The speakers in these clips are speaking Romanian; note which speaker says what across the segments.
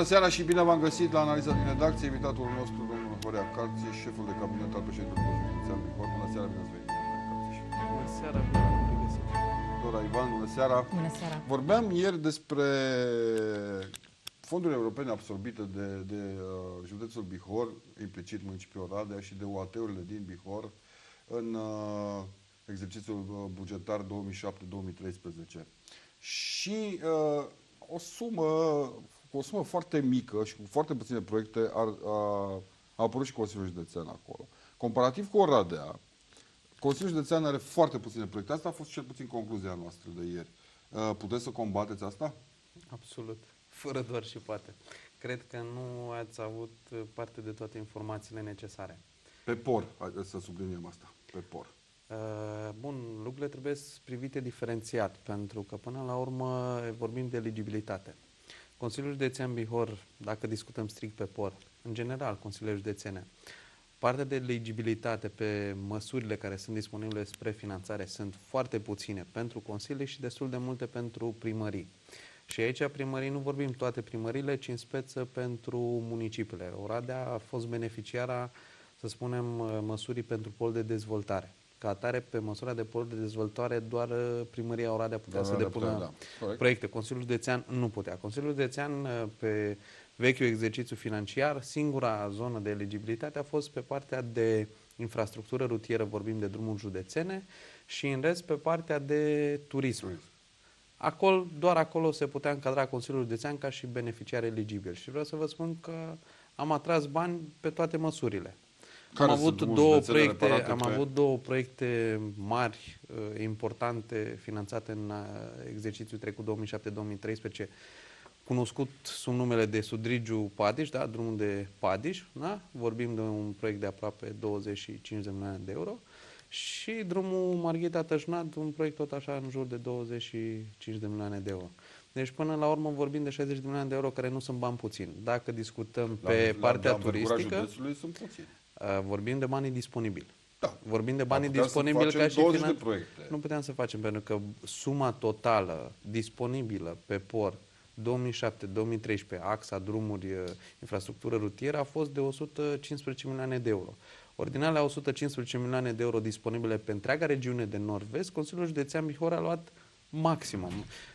Speaker 1: Bună seara și bine v-am găsit la analiza din redacție. Invitatul nostru, domnul Horea Carți, șeful de cabinet al președintelui județean Bihor. Bună seara, bine ați venit.
Speaker 2: Bună seara, bine v-am regăsit.
Speaker 1: Dora Ivan, bună seara.
Speaker 3: Bună seara.
Speaker 1: Vorbeam ieri despre fonduri europene absorbite de județul Bihor, implicit municipiul Oradea, și de UAT-urile din Bihor în exercițiul bugetar 2007-2013. Și o sumă foarte mică și cu foarte puține proiecte a apărut și Consiliul Județean acolo. Comparativ cu Oradea, Consiliul Județean are foarte puține proiecte. Asta a fost cel puțin concluzia noastră de ieri. Puteți să combateți asta?
Speaker 2: Absolut. Fără doar și poate. Cred că nu ați avut parte de toate informațiile necesare.
Speaker 1: Pe POR, haideți să subliniem asta. Pe POR.
Speaker 2: Bun, lucrurile trebuie privite diferențiat, pentru că până la urmă vorbim de eligibilitate. Consiliul Județean Bihor, dacă discutăm strict pe POR, în general, Consiliul Județene, partea de eligibilitate pe măsurile care sunt disponibile spre finanțare sunt foarte puține pentru consilii și destul de multe pentru primării. Și aici primării nu vorbim toate primările, ci în speță pentru municipiile. Oradea a fost beneficiara, să spunem, măsurii pentru pol de dezvoltare. Ca atare, pe măsura de pol de dezvoltare, doar primăria Oradea putea să depună proiecte. Consiliul Județean nu putea. Consiliul Județean, pe vechiul exercițiu financiar, singura zonă de eligibilitate a fost pe partea de infrastructură rutieră, vorbim de drumuri județene, și în rest pe partea de turism. Acolo, doar acolo se putea încadra Consiliul Județean ca și beneficiar eligibil. Și vreau să vă spun că am atras bani pe toate măsurile. Am avut două proiecte mari, importante, finanțate în exercițiul trecut 2007-2013, cunoscut sub numele de Sudrigiu-Padiș, da? Drumul de Padiș, da? Vorbim de un proiect de aproape 25 de milioane de euro, și drumul Marghita Tășnad, un proiect tot așa în jur de 25 de milioane de euro. Deci până la urmă vorbim de 60 de milioane de euro, care nu sunt bani puțini. Dacă discutăm pe partea turistică,
Speaker 1: sunt puțini.
Speaker 2: Vorbim de banii disponibili.
Speaker 1: Da.
Speaker 2: Vorbim de banii disponibili ca și
Speaker 1: proiecte.
Speaker 2: Nu puteam să facem, pentru că suma totală disponibilă pe POR 2007-2013, axa drumuri, infrastructură rutieră, a fost de 115 milioane de euro. Ori din alea 115 milioane de euro disponibile pe întreaga regiune de nord-vest, Consiliul Județean Bihor a luat maximum.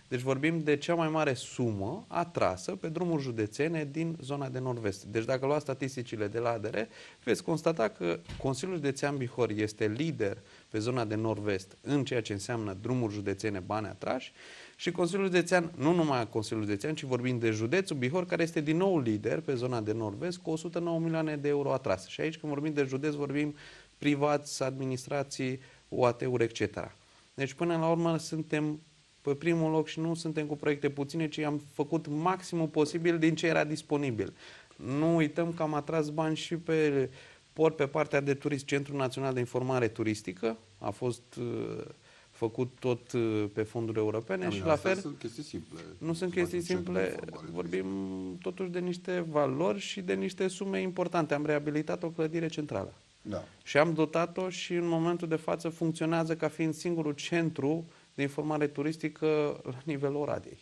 Speaker 2: Deci vorbim de cea mai mare sumă atrasă pe drumuri județene din zona de nord-vest. Deci dacă luați statisticile de la ADR, veți constata că Consiliul Județean Bihor este lider pe zona de nord-vest în ceea ce înseamnă drumuri județene, bani atrași, și Consiliul Județean, nu numai Consiliul Județean, ci vorbim de județul Bihor, care este din nou lider pe zona de nord-vest cu 109 milioane de euro atrase. Și aici când vorbim de județ, vorbim privați, administrații, UAT-uri, etc. Deci până la urmă suntem pe primul loc și nu suntem cu proiecte puține, ci am făcut maximul posibil din ce era disponibil. Nu uităm că am atras bani și pe POR, pe partea de turism. Centrul Național de Informare Turistică a fost făcut tot pe fonduri europene și la fel.
Speaker 1: Sunt chestii simple.
Speaker 2: Nu sunt chestii simple, vorbim totuși de niște valori și de niște sume importante. Am reabilitat o clădire centrală.
Speaker 1: Da.
Speaker 2: Și am dotat-o și în momentul de față funcționează ca fiind singurul centru de informare turistică la nivelul Oradei.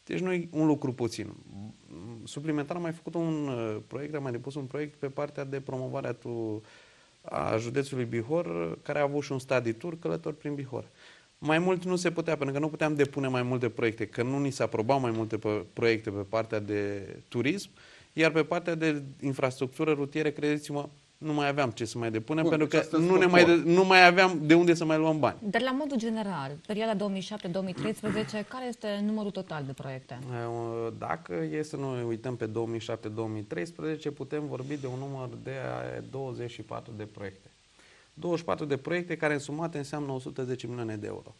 Speaker 2: Deci nu e un lucru puțin. Suplimentar am mai făcut un proiect, am mai depus un proiect pe partea de promovare a județului Bihor, care a avut și un study tour, călători prin Bihor. Mai mult nu se putea, pentru că nu puteam depune mai multe proiecte, că nu ni se aprobau mai multe proiecte pe partea de turism, iar pe partea de infrastructură rutieră, credeți-mă, nu mai aveam ce să mai depunem, pentru că nu mai aveam de unde să mai luăm bani.
Speaker 3: Dar la modul general, perioada 2007-2013, care este numărul total de proiecte?
Speaker 2: Dacă e să ne uităm pe 2007-2013, putem vorbi de un număr de 24 de proiecte. 24 de proiecte care însumate înseamnă 110 milioane de euro.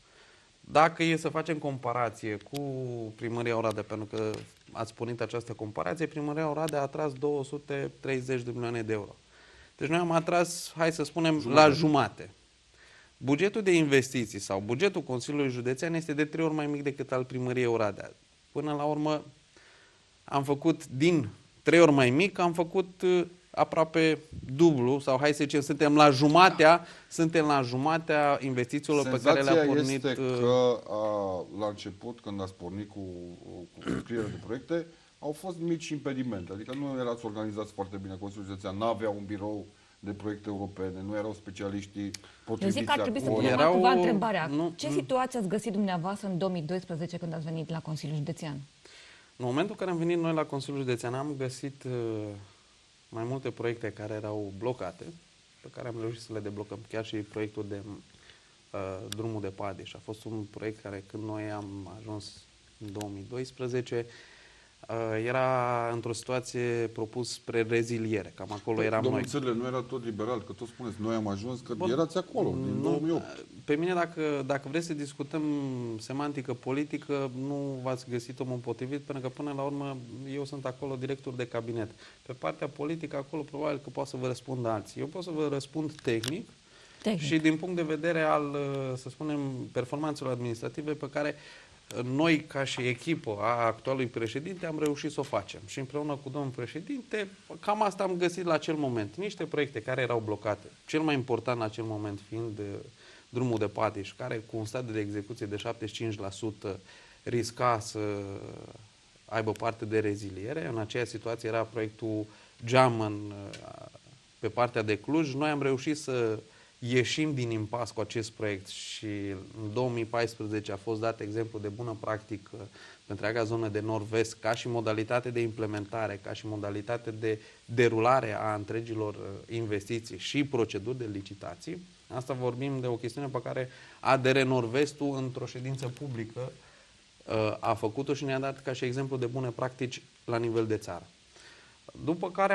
Speaker 2: Dacă e să facem comparație cu primăria Oradea, pentru că ați pornit această comparație, primăria Oradea a atras 230 de milioane de euro. Deci noi am atras, hai să spunem, la jumate. Bugetul de investiții sau bugetul Consiliului Județean este de 3 ori mai mic decât al primăriei Oradea. Până la urmă am făcut din 3 ori mai mic, am făcut aproape dublu, sau hai să zicem, suntem la jumatea investițiilor pe care le-a pornit.
Speaker 1: Senzația este că la început, când ați pornit cu scrierea de proiecte, au fost mici impedimente. Adică nu erați organizați foarte bine. Consiliul Județean n-avea un birou de proiecte europene, nu erau specialiștii
Speaker 3: Eu
Speaker 1: potriviți
Speaker 3: zic că ar trebui să
Speaker 1: acolo.
Speaker 3: punem
Speaker 2: Erau-
Speaker 3: altcumva întrebarea.
Speaker 2: nu-
Speaker 3: Ce situație ați găsit dumneavoastră în 2012 când ați venit la Consiliul Județean?
Speaker 2: În momentul în care am venit noi la Consiliul Județean, am găsit mai multe proiecte care erau blocate, pe care am reușit să le deblocăm. Chiar și proiectul de drumul de Padeș. A fost un proiect care, când noi am ajuns în 2012, era într-o situație propus spre reziliere. Cam acolo eram
Speaker 1: Domnul
Speaker 2: noi.
Speaker 1: Țărle, nu era tot liberal, că tot spuneți, noi am ajuns, că
Speaker 2: Bun,
Speaker 1: erați acolo, din 2008.
Speaker 2: Pe mine, dacă vreți să discutăm semantică politică, nu v-ați găsit omul potrivit, pentru că până la urmă eu sunt acolo director de cabinet. Pe partea politică, acolo probabil că poate să vă răspund alții. Eu pot să vă răspund tehnic. Și din punct de vedere al, să spunem, performanțelor administrative pe care noi, ca și echipă a actualului președinte, am reușit să o facem. Și împreună cu domnul președinte, cam asta am găsit la acel moment. Niște proiecte care erau blocate. Cel mai important la acel moment fiind drumul de Padeș, care cu un stadiu de execuție de 75% risca să aibă parte de reziliere. În aceea situație era proiectul Geamăn pe partea de Cluj. Noi am reușit să ieșim din impas cu acest proiect și în 2014 a fost dat exemplu de bună practică pe întreaga zonă de nord-vest ca și modalitate de implementare, ca și modalitate de derulare a întregilor investiții și proceduri de licitații. Asta vorbim de o chestiune pe care ADR Nord-Vestul într-o ședință publică a făcut-o și ne-a dat ca și exemplu de bune practici la nivel de țară. După care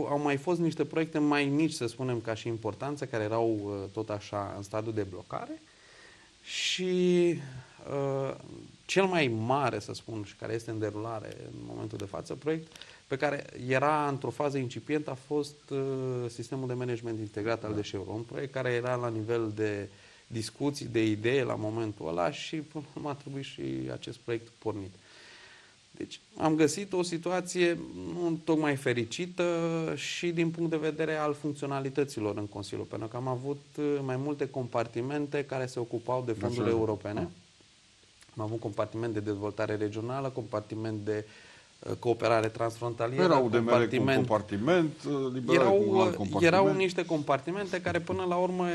Speaker 2: au mai fost niște proiecte mai mici, să spunem, ca și importanță, care erau tot așa în stadiu de blocare și cel mai mare, să spun, și care este în derulare în momentul de față, proiect pe care era într-o fază incipientă, a fost sistemul de management integrat al deșeurilor. Un proiect care era la nivel de discuții, de idee la momentul ăla și până la urmă a trebuit și acest proiect pornit. Deci am găsit o situație nu tocmai fericită și din punct de vedere al funcționalităților în Consiliu, pentru că am avut mai multe compartimente care se ocupau de fondurile europene. Am avut compartiment de dezvoltare regională, compartiment de cooperare transfrontalieră,
Speaker 1: Erau UDMR cu un compartiment, liberali cu un alt compartiment.
Speaker 2: Erau niște compartimente care până la urmă,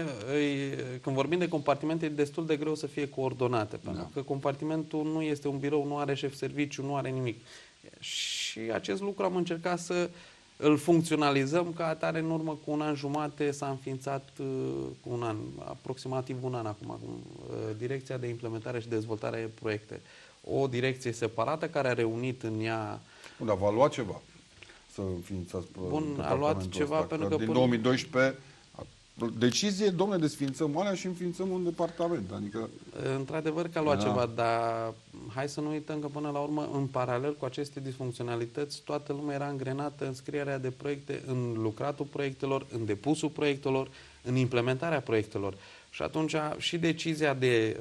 Speaker 2: când vorbim de compartimente, e destul de greu să fie coordonate, pentru că compartimentul nu este un birou, nu are șef serviciu, nu are nimic. Și acest lucru am încercat să îl funcționalizăm ca atare. În urmă cu un an jumate s-a înființat, cu un an, aproximativ un an acum, Direcția de Implementare și Dezvoltare Proiecte. O direcție separată care a reunit în ea...
Speaker 1: Bun, dar va lua ceva să înființați
Speaker 2: a luat ceva
Speaker 1: ăsta,
Speaker 2: pentru că
Speaker 1: din 2012 decizie, domnule, desființăm alea și înființăm un departament. Adică...
Speaker 2: Într-adevăr că a luat ceva, dar hai să nu uităm că până la urmă, în paralel cu aceste disfuncționalități, toată lumea era îngrenată în scrierea de proiecte, în lucratul proiectelor, în depusul proiectelor, în implementarea proiectelor. Și atunci și decizia de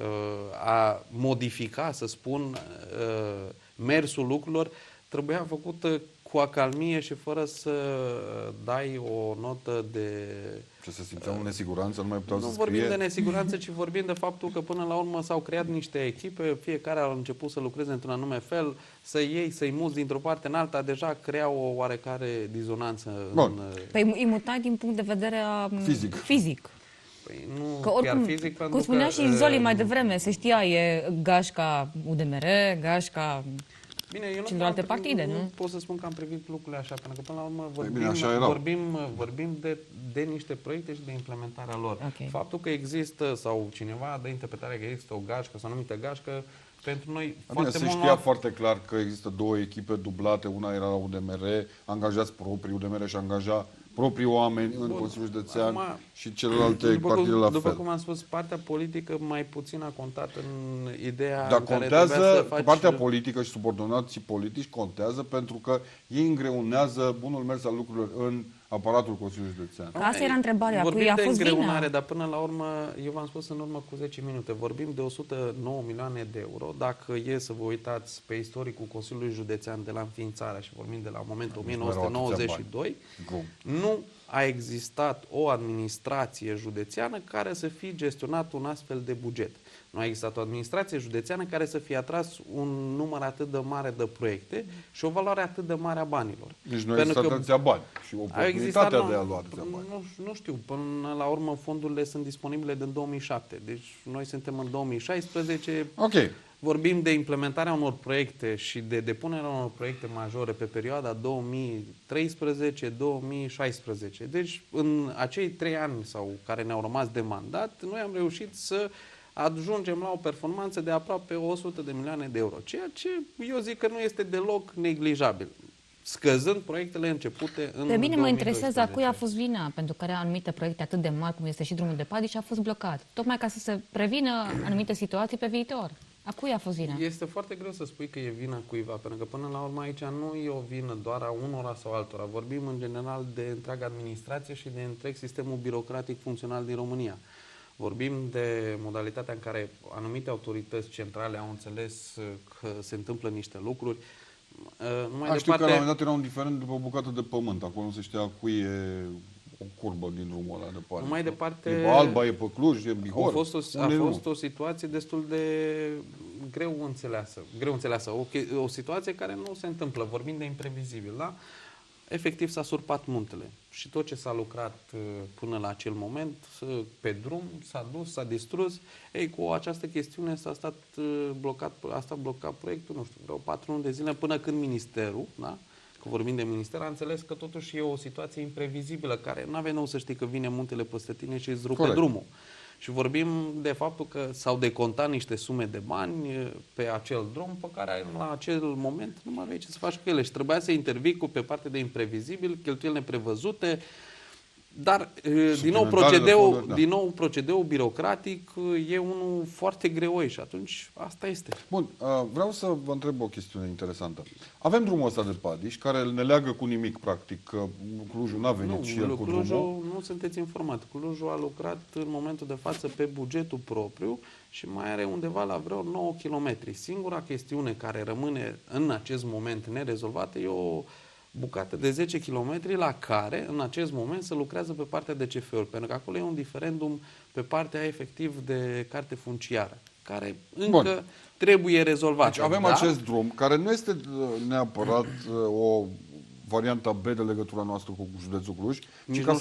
Speaker 2: a modifica, să spun, mersul lucrurilor trebuia făcută cu acalmie și fără să dai o notă de...
Speaker 1: Ce se simțeau în nesiguranță, nu mai puteau să
Speaker 2: Nu
Speaker 1: scrie?
Speaker 2: vorbim de nesiguranță, ci vorbim de faptul că până la urmă s-au creat niște echipe, fiecare a început să lucreze într-un anume fel, să-i muți dintr-o parte în alta, deja crea o oarecare dizonanță.
Speaker 3: Păi îi mutai din punct de vedere fizic.
Speaker 2: Păi nu
Speaker 3: că oricum,
Speaker 2: chiar fizic, pentru
Speaker 3: cum spunea
Speaker 2: că,
Speaker 3: și Zoli mai devreme, se știa, e gașca UDMR, gașca
Speaker 2: bine, eu
Speaker 3: celelalte partide, nu?
Speaker 2: pot să spun că am privit lucrurile așa, pentru că până la urmă vorbim de niște proiecte și de implementarea lor.
Speaker 3: Okay.
Speaker 2: Faptul că există, sau cineva dă interpretarea că există o gașcă sau anumită gașcă, pentru noi foarte
Speaker 1: se știa foarte clar că există două echipe dublate, una era la UDMR, angajați proprii, UDMR și angaja proprii oameni în Consiliul Județean și celelalte partide la fel.
Speaker 2: După cum am spus, partea politică mai puțin a contat în ideea
Speaker 1: dar
Speaker 2: în care
Speaker 1: contează,
Speaker 2: să faci...
Speaker 1: partea politică și subordonații politici contează pentru că ei îngreunează bunul mers al lucrurilor în aparatul Consiliului Județean.
Speaker 3: Asta era întrebarea,
Speaker 2: vorbim
Speaker 3: a
Speaker 2: de
Speaker 3: fost
Speaker 2: îngreunare,
Speaker 3: vina.
Speaker 2: dar până la urmă, eu v-am spus în urmă cu 10 minute, vorbim de 109 milioane de euro. Dacă e să vă uitați pe istoricul Consiliului Județean de la înființarea și vorbim de la momentul 1992, nu a existat o administrație județeană care să fi gestionat un astfel de buget. Nu a existat o administrație județeană care să fie atras un număr atât de mare de proiecte și o valoare atât de mare a banilor.
Speaker 1: Deci nu există atâția bani și oportunitatea de a lua atâția bani.
Speaker 2: Nu știu, până la urmă fondurile sunt disponibile din 2007. Deci noi suntem în 2016.
Speaker 1: Ok.
Speaker 2: Vorbim de implementarea unor proiecte și de depunerea unor proiecte majore pe perioada 2013-2016. Deci în acei 3 ani sau care ne-au rămas de mandat, noi am reușit să ajungem la o performanță de aproape 100 de milioane de euro, ceea ce eu zic că nu este deloc neglijabil, scăzând proiectele începute în
Speaker 3: Pe mine mă interesează
Speaker 2: 2012.
Speaker 3: a cui a fost vina pentru care anumite proiecte atât de mari, cum este și drumul de Padiș, a fost blocat. Tocmai ca să se prevină anumite situații pe viitor. A cui a fost vina?
Speaker 2: Este foarte greu să spui că e vina cuiva, pentru că până la urmă aici nu e o vină doar a unora sau altora. Vorbim în general de întreaga administrație și de întreg sistemul birocratic funcțional din România. Vorbim de modalitatea în care anumite autorități centrale au înțeles că se întâmplă niște lucruri.
Speaker 1: Știu că la un moment dat era un diferent după o bucată de pământ. Acolo nu se știa cui e o curbă din drumul ăla de Padiș.
Speaker 2: Mai departe,
Speaker 1: e pe Alba, e pe Cluj, e Bihor.
Speaker 2: A fost o situație destul de greu înțeleasă. O situație care nu se întâmplă. Vorbim de imprevizibil, da? Efectiv s-a surpat muntele și tot ce s-a lucrat până la acel moment pe drum s-a dus, s-a distrus. Ei, cu această chestiune a stat blocat proiectul, nu știu, vreo 4 luni de zile până când ministerul, da? Că vorbim de minister, a înțeles că totuși e o situație imprevizibilă, care nu avea nou să știi că vine muntele peste tine și îți rupe drumul. Și vorbim de faptul că s-au decontat niște sume de bani pe acel drum pe care la acel moment nu mai aveai ce să faci cu ele și trebuia să intervii pe partea de imprevizibil, cheltuieli neprevăzute, dar din nou procedeul birocratic e unul foarte greoi și atunci asta este.
Speaker 1: Bun, vreau să vă întreb o chestiune interesantă. Avem drumul ăsta de Padiș, care ne leagă cu nimic, practic, că Clujul n-a venit și el cu drumul.
Speaker 2: Nu sunteți informat. Clujul a lucrat în momentul de față pe bugetul propriu și mai are undeva la vreo 9 km. Singura chestiune care rămâne în acest moment nerezolvată e o bucată de 10 km la care, în acest moment, se lucrează pe partea de CFR, pentru că acolo e un diferendum pe partea efectiv de carte funciară, care încă trebuie rezolvat.
Speaker 1: Deci avem acest drum, care nu este neapărat o varianta B de legătura noastră cu județul Cluj, ci ca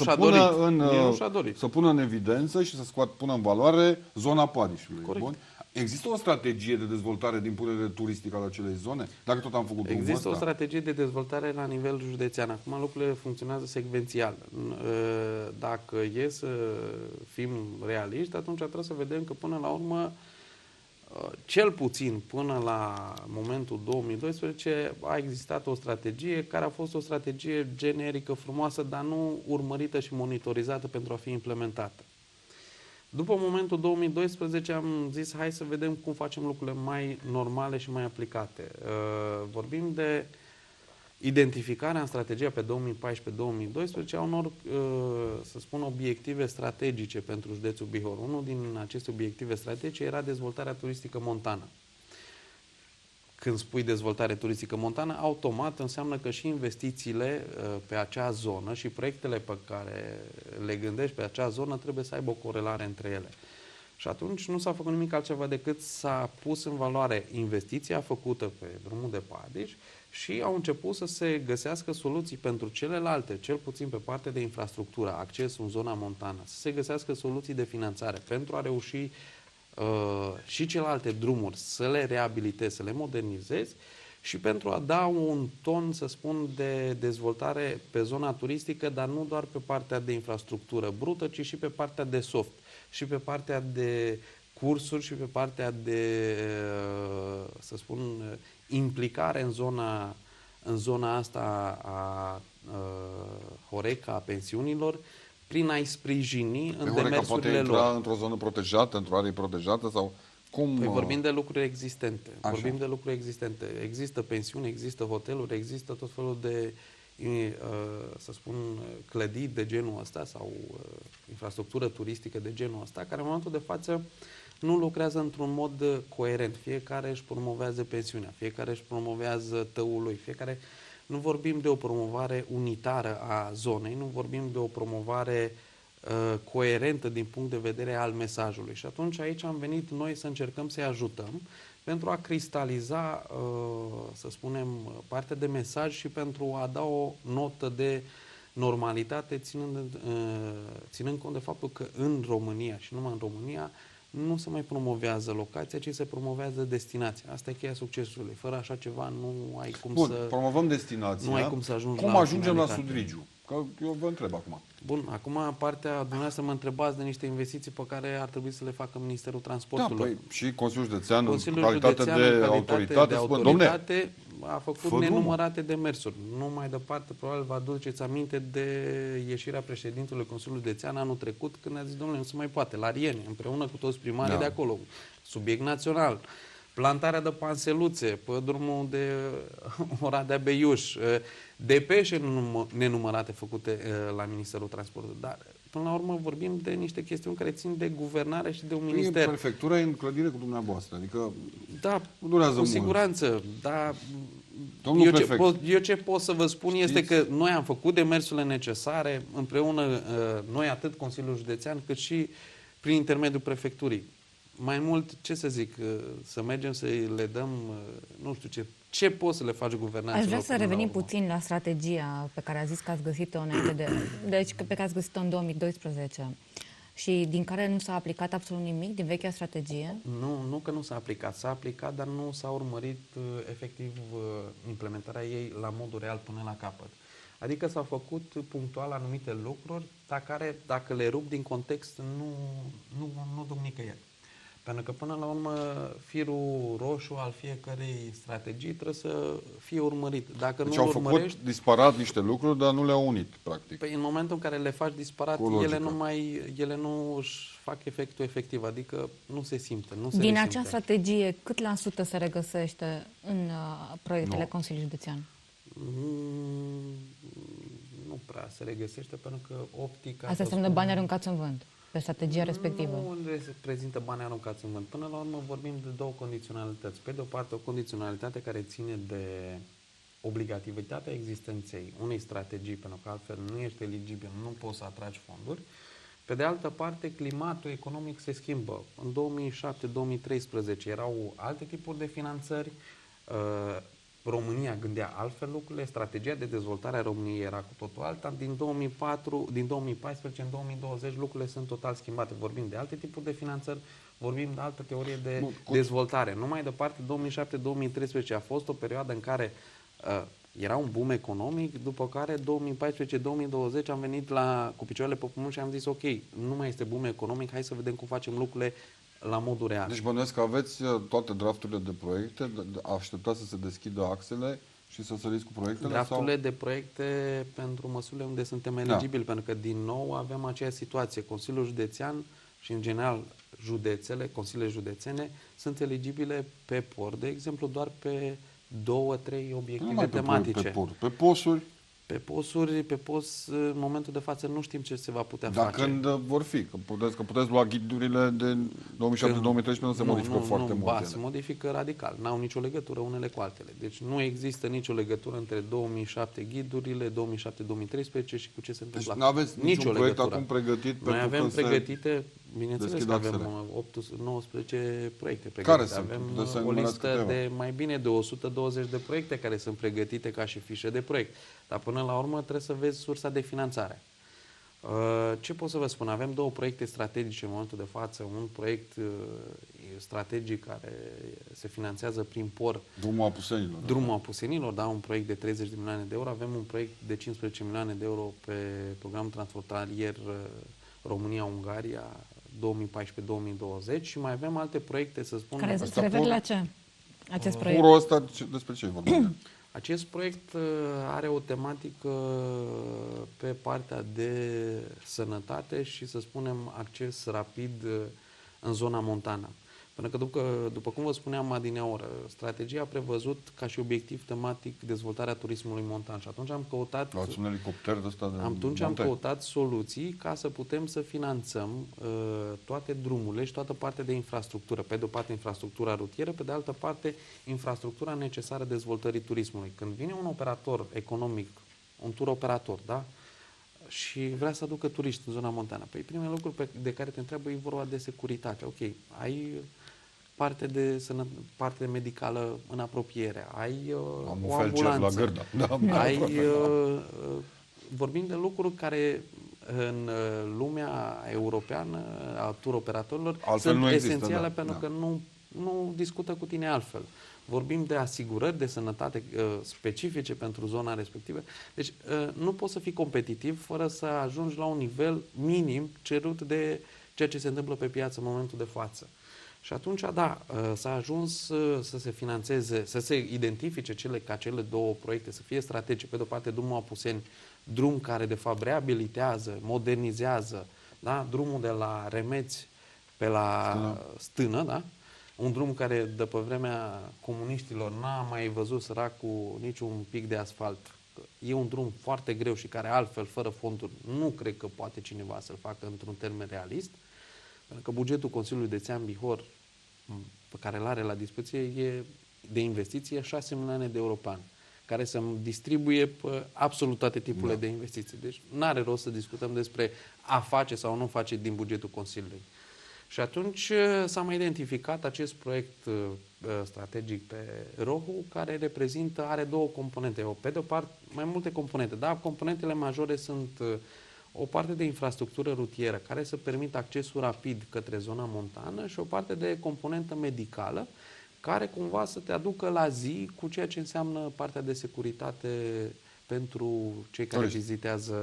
Speaker 1: să pună în evidență și să pună în valoare zona Padișului. Bun? Există o strategie de dezvoltare din punct de vedere turistic al acelei zone? Dacă tot am făcut drumul ăsta?
Speaker 2: Există o strategie de dezvoltare la nivel județean. Acum lucrurile funcționează secvențial. Dacă e să fim realiști, atunci trebuie să vedem că până la urmă, cel puțin până la momentul 2012, a existat o strategie care a fost o strategie generică, frumoasă, dar nu urmărită și monitorizată pentru a fi implementată. După momentul 2012 am zis hai să vedem cum facem lucrurile mai normale și mai aplicate. Vorbim de identificarea în strategia pe 2014-2012 a unor, să spun, obiective strategice pentru județul Bihor. Unul din aceste obiective strategice era dezvoltarea turistică montană. Când spui dezvoltare turistică montană, automat înseamnă că și investițiile pe acea zonă și proiectele pe care le gândești pe acea zonă trebuie să aibă o corelare între ele. Și atunci nu s-a făcut nimic altceva decât s-a pus în valoare investiția făcută pe drumul de Padiș și au început să se găsească soluții pentru celelalte, cel puțin pe partea de infrastructură, accesul în zona montană, să se găsească soluții de finanțare pentru a reuși și celelalte drumuri să le reabilitezi, să le modernizezi și pentru a da un ton, să spun, de dezvoltare pe zona turistică, dar nu doar pe partea de infrastructură brută, ci și pe partea de soft, și pe partea de cursuri și pe partea de, să spun, implicare în zona asta a Horeca, a pensiunilor, prin a-i sprijini în demersurile lor.
Speaker 1: Poate intra într-o zonă protejată, într-o arie protejată sau cum?
Speaker 2: Păi vorbim de lucruri existente. Vorbim de lucruri existente. Există pensiuni, există hoteluri, există tot felul de, să spun, clădiri de genul ăsta sau infrastructură turistică de genul ăsta, care în momentul de față nu lucrează într-un mod coerent. Fiecare își promovează pensiunea, fiecare își promovează tăul lui, fiecare... Nu vorbim de o promovare unitară a zonei, nu vorbim de o promovare coerentă din punct de vedere al mesajului. Și atunci aici am venit noi să încercăm să-i ajutăm pentru a cristaliza, să spunem, partea de mesaj și pentru a da o notă de normalitate, ținând cont de faptul că în România și numai în România nu se mai promovează locația, ci se promovează destinația. Asta e cheia succesului. Fără așa ceva nu ai cum
Speaker 1: Bun,
Speaker 2: să...
Speaker 1: promovăm destinația.
Speaker 2: Nu ai cum să ajungi
Speaker 1: cum
Speaker 2: la
Speaker 1: ajungem la
Speaker 2: finalitate.
Speaker 1: Sudrigiu? Că eu vă întreb acum.
Speaker 2: Bun, acum partea dumneavoastră mă întrebați de niște investiții pe care ar trebui să le facă Ministerul Transportului.
Speaker 1: Da, păi, și Consiliul Județean,
Speaker 2: Consiliul
Speaker 1: în calitate
Speaker 2: Județean,
Speaker 1: de
Speaker 2: în calitate
Speaker 1: autoritate,
Speaker 2: de
Speaker 1: spune, domne,
Speaker 2: autoritate, a făcut
Speaker 1: fă drumul.
Speaker 2: nenumărate demersuri. Nu mai departe, probabil vă aduceți aminte de ieșirea președintelui Consiliului Județean anul trecut, când a zis, domnule, nu se mai poate, la Rieni, împreună cu toți primarii
Speaker 1: Da.
Speaker 2: de acolo, subiect național, plantarea de panseluțe pe drumul de Oradea Beiuș, depeșe nenumărate făcute la Ministerul Transportului. Dar, până la urmă, vorbim de niște chestiuni care țin de guvernare și de un minister.
Speaker 1: prefectura e în clădire cu dumneavoastră, adică
Speaker 2: Da,
Speaker 1: nu durează
Speaker 2: cu
Speaker 1: mult.
Speaker 2: siguranță, dar
Speaker 1: Domnul prefect.
Speaker 2: eu ce pot să vă spun este
Speaker 1: Știți?
Speaker 2: că noi am făcut demersurile necesare împreună, noi atât Consiliul Județean, cât și prin intermediul prefecturii. Mai mult, ce să zic, să mergem să le dăm, nu știu ce poți să le faci guvernanților.
Speaker 3: Aș vrea să
Speaker 2: până la
Speaker 3: revenim
Speaker 2: urmă?
Speaker 3: puțin la strategia pe care a zis că ați găsit-o înainte de... Deci, pe care ați găsit-o în 2012 și din care nu s-a aplicat absolut nimic din vechea strategie.
Speaker 2: Nu că nu s-a aplicat. S-a aplicat, dar nu s-a urmărit efectiv implementarea ei la modul real până la capăt. Adică s-au făcut punctual anumite lucruri, dar care, dacă le rup din context, nu duc nicăieri. Pentru că, până la urmă, firul roșu al fiecărei strategii trebuie să fie urmărit. Dacă
Speaker 1: Deci
Speaker 2: nu
Speaker 1: au
Speaker 2: îl
Speaker 1: făcut
Speaker 2: urmărești,
Speaker 1: disparat niște lucruri, dar nu le-au unit, practic.
Speaker 2: păi în momentul în care le faci disparat,
Speaker 1: Cu logică.
Speaker 2: ele nu își fac efectul efectiv, adică nu se simte, nu se
Speaker 3: Din
Speaker 2: resimte.
Speaker 3: acea strategie, cât la sută se regăsește în proiectele
Speaker 1: Nu.
Speaker 3: Consiliului Județean?
Speaker 2: Nu prea se regăsește, pentru că optica...
Speaker 3: Asta înseamnă bani aruncați în vânt pe strategia respectivă.
Speaker 2: Nu reprezintă bani aruncați în vânt. Până la urmă vorbim de două condiționalități. Pe de o parte, o condiționalitate care ține de obligativitatea existenței unei strategii, pentru că altfel nu ești eligibil, nu poți să atragi fonduri. Pe de altă parte, climatul economic se schimbă. În 2007-2013 erau alte tipuri de finanțări, România gândea altfel lucrurile, strategia de dezvoltare a României era cu totul alta. Din 2014 în 2020 lucrurile sunt total schimbate. Vorbim de alte tipuri de finanțări, vorbim de altă teorie de dezvoltare. Nu mai departe, 2007-2013 a fost o perioadă în care era un boom economic, după care 2014-2020 am venit cu picioarele pe pământ și am zis ok, nu mai este boom economic, hai să vedem cum facem lucrurile la modul real.
Speaker 1: Deci bănuiesc că aveți toate drafturile de proiecte, așteptați să se deschidă axele și să săriți cu proiectele?
Speaker 2: Drafturile de proiecte pentru măsurile unde suntem eligibili, pentru că din nou avem aceeași situație. Consiliul Județean și în general județele, consiliile județene sunt eligibile pe POR, de exemplu doar pe 2-3 obiective tematice.
Speaker 1: Pe posuri.
Speaker 2: Pe POS, în momentul de față nu știm ce se va putea
Speaker 1: Dar
Speaker 2: face.
Speaker 1: când vor fi? Că puteți lua ghidurile de 2007-2013 nu se modifică foarte mult.
Speaker 2: Ba, se modifică radical. N-au nicio legătură unele cu altele. Deci nu există nicio legătură între 2007 ghidurile, 2007-2013 și cu ce se întâmplă.
Speaker 1: Deci nu aveți niciun proiect acum pregătit
Speaker 2: Noi
Speaker 1: pentru
Speaker 2: avem
Speaker 1: când
Speaker 2: pregătite, bineînțeles
Speaker 1: deschid
Speaker 2: că avem
Speaker 1: axele.
Speaker 2: 19 proiecte pregătite.
Speaker 1: Care sunt?
Speaker 2: Avem
Speaker 1: Puteți să
Speaker 2: o
Speaker 1: enumerați
Speaker 2: listă
Speaker 1: câteva.
Speaker 2: de mai bine de 120 de proiecte care sunt pregătite ca și fișe de proiect. Dar până la urmă trebuie să vezi sursa de finanțare. Ce pot să vă spun? Avem două proiecte strategice în momentul de față. Un proiect strategic care se finanțează prin POR.
Speaker 1: Drumul Apusenilor.
Speaker 2: Drumul Apusenilor, da, un proiect de 30 de milioane de euro. Avem un proiect de 15 milioane de euro pe programul transfrontalier România-Ungaria 2014-2020 și mai avem alte proiecte, să spun.
Speaker 3: Care se referă la ce? Acest proiect?
Speaker 1: Purul ăsta, despre ce vorbim?
Speaker 2: Acest proiect are o tematică pe partea de sănătate și, să spunem, acces rapid în zona montană. Pentru că, după cum vă spuneam adineaură, strategia a prevăzut ca și obiectiv tematic dezvoltarea turismului montan. Și atunci am căutat...
Speaker 1: Luați un elicopter de ăsta de
Speaker 2: Atunci am
Speaker 1: monte.
Speaker 2: căutat soluții ca să putem să finanțăm toate drumurile și toată partea de infrastructură. Pe de o parte infrastructura rutieră, pe de altă parte infrastructura necesară dezvoltării turismului. Când vine un operator economic, un tur operator, da? și vrea să aducă turiști în zona montană. Păi primele lucruri de care te întreabă e vorba de securitate. Ok, ai parte medicală în apropiere, ai o ambulanță,
Speaker 1: la gârdă. Da,
Speaker 2: ai, vorbim de lucruri care în lumea europeană a tur operatorilor
Speaker 1: altfel
Speaker 2: sunt
Speaker 1: nu există,
Speaker 2: esențiale,
Speaker 1: da,
Speaker 2: pentru
Speaker 1: da.
Speaker 2: că nu discută cu tine altfel. Vorbim de asigurări de sănătate specifice pentru zona respectivă. Deci nu poți să fii competitiv fără să ajungi la un nivel minim cerut de ceea ce se întâmplă pe piață în momentul de față. Și atunci, da, s-a ajuns să se finanțeze, să se identifice cele două proiecte, să fie strategice. Pe de-o parte, drumul Apuseni, drum care, de fapt, reabilitează, modernizează, da? Drumul de la Remeți pe la Stână, da? Un drum care, de pe vremea comuniștilor, n-a mai văzut săracul niciun pic de asfalt. E un drum foarte greu și care, altfel, fără fonduri, nu cred că poate cineva să-l facă într-un termen realist. Pentru că bugetul Consiliului Județean Bihor, pe care îl are la dispoziție, e de investiție 6 milioane de euro pe an, care se distribuie pe absolut toate tipurile de investiții. Deci nu are rost să discutăm despre a face sau nu face din bugetul Consiliului. Și atunci s-a mai identificat acest proiect strategic pe Rohu, care are două componente. Pe de o parte, mai multe componente, dar componentele majore sunt o parte de infrastructură rutieră care să permită accesul rapid către zona montană și o parte de componentă medicală care cumva să te aducă la zi cu ceea ce înseamnă partea de securitate pentru cei care vizitează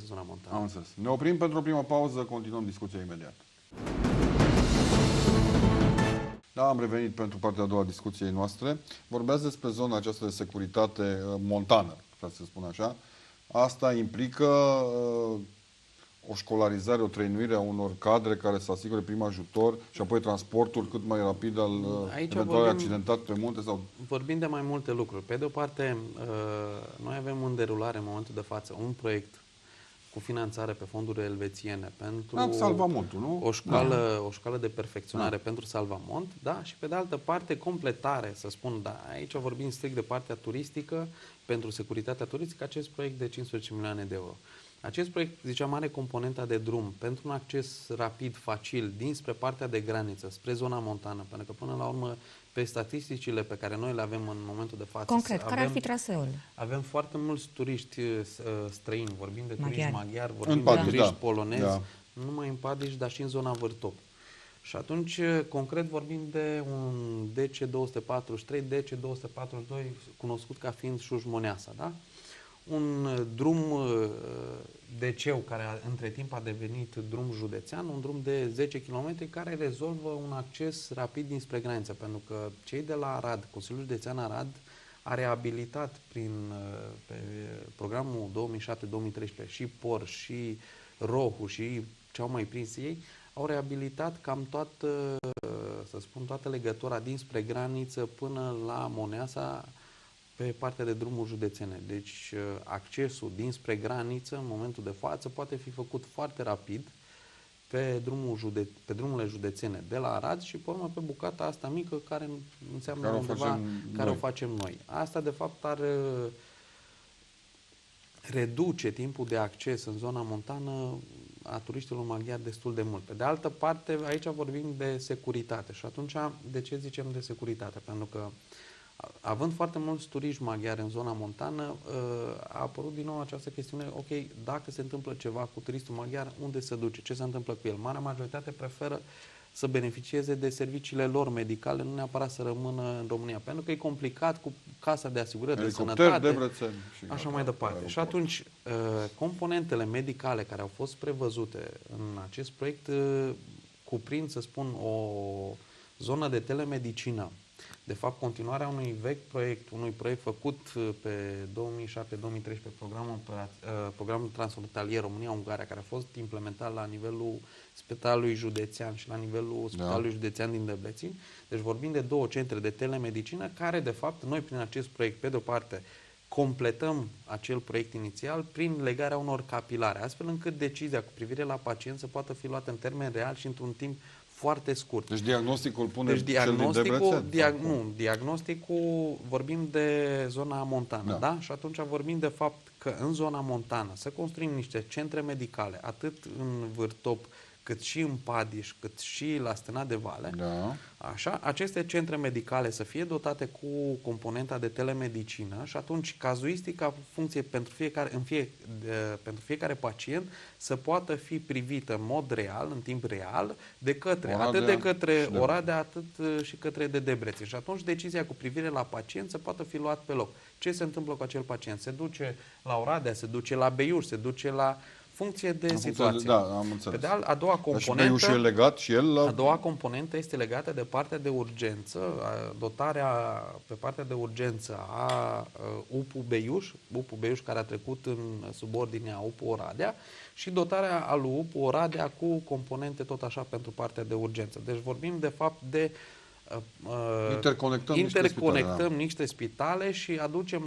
Speaker 2: zona montană.
Speaker 1: Am înțeles. Ne oprim pentru o primă pauză, continuăm discuția imediat. Da, am revenit pentru partea a doua a discuției noastre. Vorbeați despre zona aceasta de securitate montană, ca să spun așa. Asta implică o școlarizare, o trăinuire a unor cadre care să asigure prim ajutor și apoi transportul cât mai rapid al eventual accidentat pe munte? Sau...
Speaker 2: Vorbim de mai multe lucruri. Pe de o parte, noi avem în derulare în momentul de față un proiect cu finanțare pe fonduri elvețiene pentru
Speaker 1: Salvamontul, nu?
Speaker 2: O școală de perfecționare pentru Salvamont, da? Și pe de altă parte, completare, să spun, da, aici vorbim strict de partea turistică, pentru securitatea turistică, acest proiect de 15 milioane de euro. Acest proiect, ziceam, are componenta de drum pentru un acces rapid, facil, dinspre partea de graniță, spre zona montană, pentru că până la urmă, pe statisticile pe care noi le avem în momentul de față...
Speaker 3: Concret, care ar fi traseul?
Speaker 2: Avem foarte mulți turiști străini, vorbim de turiști maghiari, vorbim
Speaker 1: Padiș,
Speaker 2: de turiști polonezi, nu numai în Padiș, dar și în zona Vârtop. Și atunci, concret, vorbim de un DC-243, DC-242, cunoscut ca fiind Șușmoneasa, da? Un drum DC-ul care între timp a devenit drum județean, un drum de 10 km care rezolvă un acces rapid dinspre graniță, pentru că cei de la Arad, Consiliul Județean Arad, a reabilitat pe programul 2007-2013 și POR și Rohu și ce au mai prins ei, au reabilitat cam toată, să spun, toată legătura dinspre graniță până la Moneasa pe partea de drumuri județene. Deci accesul dinspre graniță în momentul de față poate fi făcut foarte rapid pe drumurile județene de la Arad și pe urmă pe bucata asta mică care înseamnă undeva care o facem noi. Asta de fapt ar reduce timpul de acces în zona montană a turiștilor maghiari destul de mult. Pe de altă parte, aici vorbim de securitate. Și atunci, de ce zicem de securitate? Pentru că, având foarte mulți turiști maghiari în zona montană, a apărut din nou această chestiune, ok, dacă se întâmplă ceva cu turistul maghiar, unde se duce? Ce se întâmplă cu el? Marea majoritate preferă să beneficieze de serviciile lor medicale, nu neapărat să rămână în România. Pentru că e complicat cu casa de asigurări de sănătate, așa mai departe. Și atunci, componentele medicale care au fost prevăzute în acest proiect cuprind, să spun, o zonă de telemedicină. De fapt, continuarea unui vechi proiect, unui proiect făcut pe 2007-2013, programul transfrontalier România-Ungaria, care a fost implementat la nivelul Spitalului Județean și la nivelul Spitalului Județean din Debrecen. Deci vorbim de două centre de telemedicină care, de fapt, noi prin acest proiect, pe de-o parte, completăm acel proiect inițial prin legarea unor capilare, astfel încât decizia cu privire la pacient să poată fi luată în termen real și într-un timp foarte scurt.
Speaker 1: Deci diagnosticul pune cel din Debrecen?
Speaker 2: Diagnosticul, vorbim de zona montană, da? Și atunci vorbim de fapt că în zona montană să construim niște centre medicale, atât în Vârtop, cât și în Padiș, cât și la Stâna de Vale,
Speaker 1: Da.
Speaker 2: așa, aceste centre medicale să fie dotate cu componenta de telemedicină și atunci cazuistica funcție pentru fiecare pacient să poată fi privită în mod real, în timp real, de către, atât de către Oradea, atât și către de Debrețen. Și atunci decizia cu privire la pacient să poată fi luat pe loc. Ce se întâmplă cu acel pacient? Se duce la Oradea, se duce la Beiuș, se duce la funcție de situație.
Speaker 1: Da, am înțeles.
Speaker 2: Pe de a doua componentă,
Speaker 1: Beiuș e legat și el la...
Speaker 2: a doua componentă este legată de partea de urgență, dotarea pe partea de urgență a UPU Beiuș care a trecut în subordinea UPU Oradea și dotarea al UPU Oradea cu componente tot așa pentru partea de urgență. Deci vorbim de fapt de
Speaker 1: interconectăm
Speaker 2: niște spitale și aducem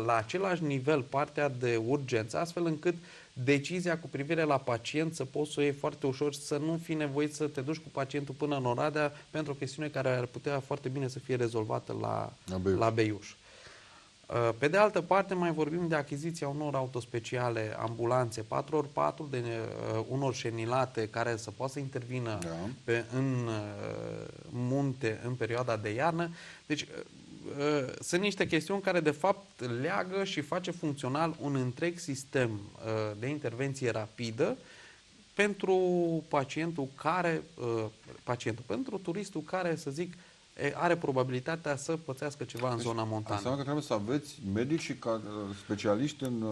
Speaker 2: la același nivel partea de urgență, astfel încât decizia cu privire la pacient să poți să o iei foarte ușor, să nu fii nevoit să te duci cu pacientul până în Oradea pentru o chestiune care ar putea foarte bine să fie rezolvată la Beiuș. Pe de altă parte, mai vorbim de achiziția unor autospeciale, ambulanțe 4x4, de unor șenilate care să poată să intervină în munte în perioada de iarnă. Deci, sunt niște chestiuni care, de fapt, leagă și face funcțional un întreg sistem de intervenție rapidă pentru pentru turistul care, să zic, are probabilitatea să pățească ceva în zona montană.
Speaker 1: Înseamnă că trebuie să aveți medici și specialiști în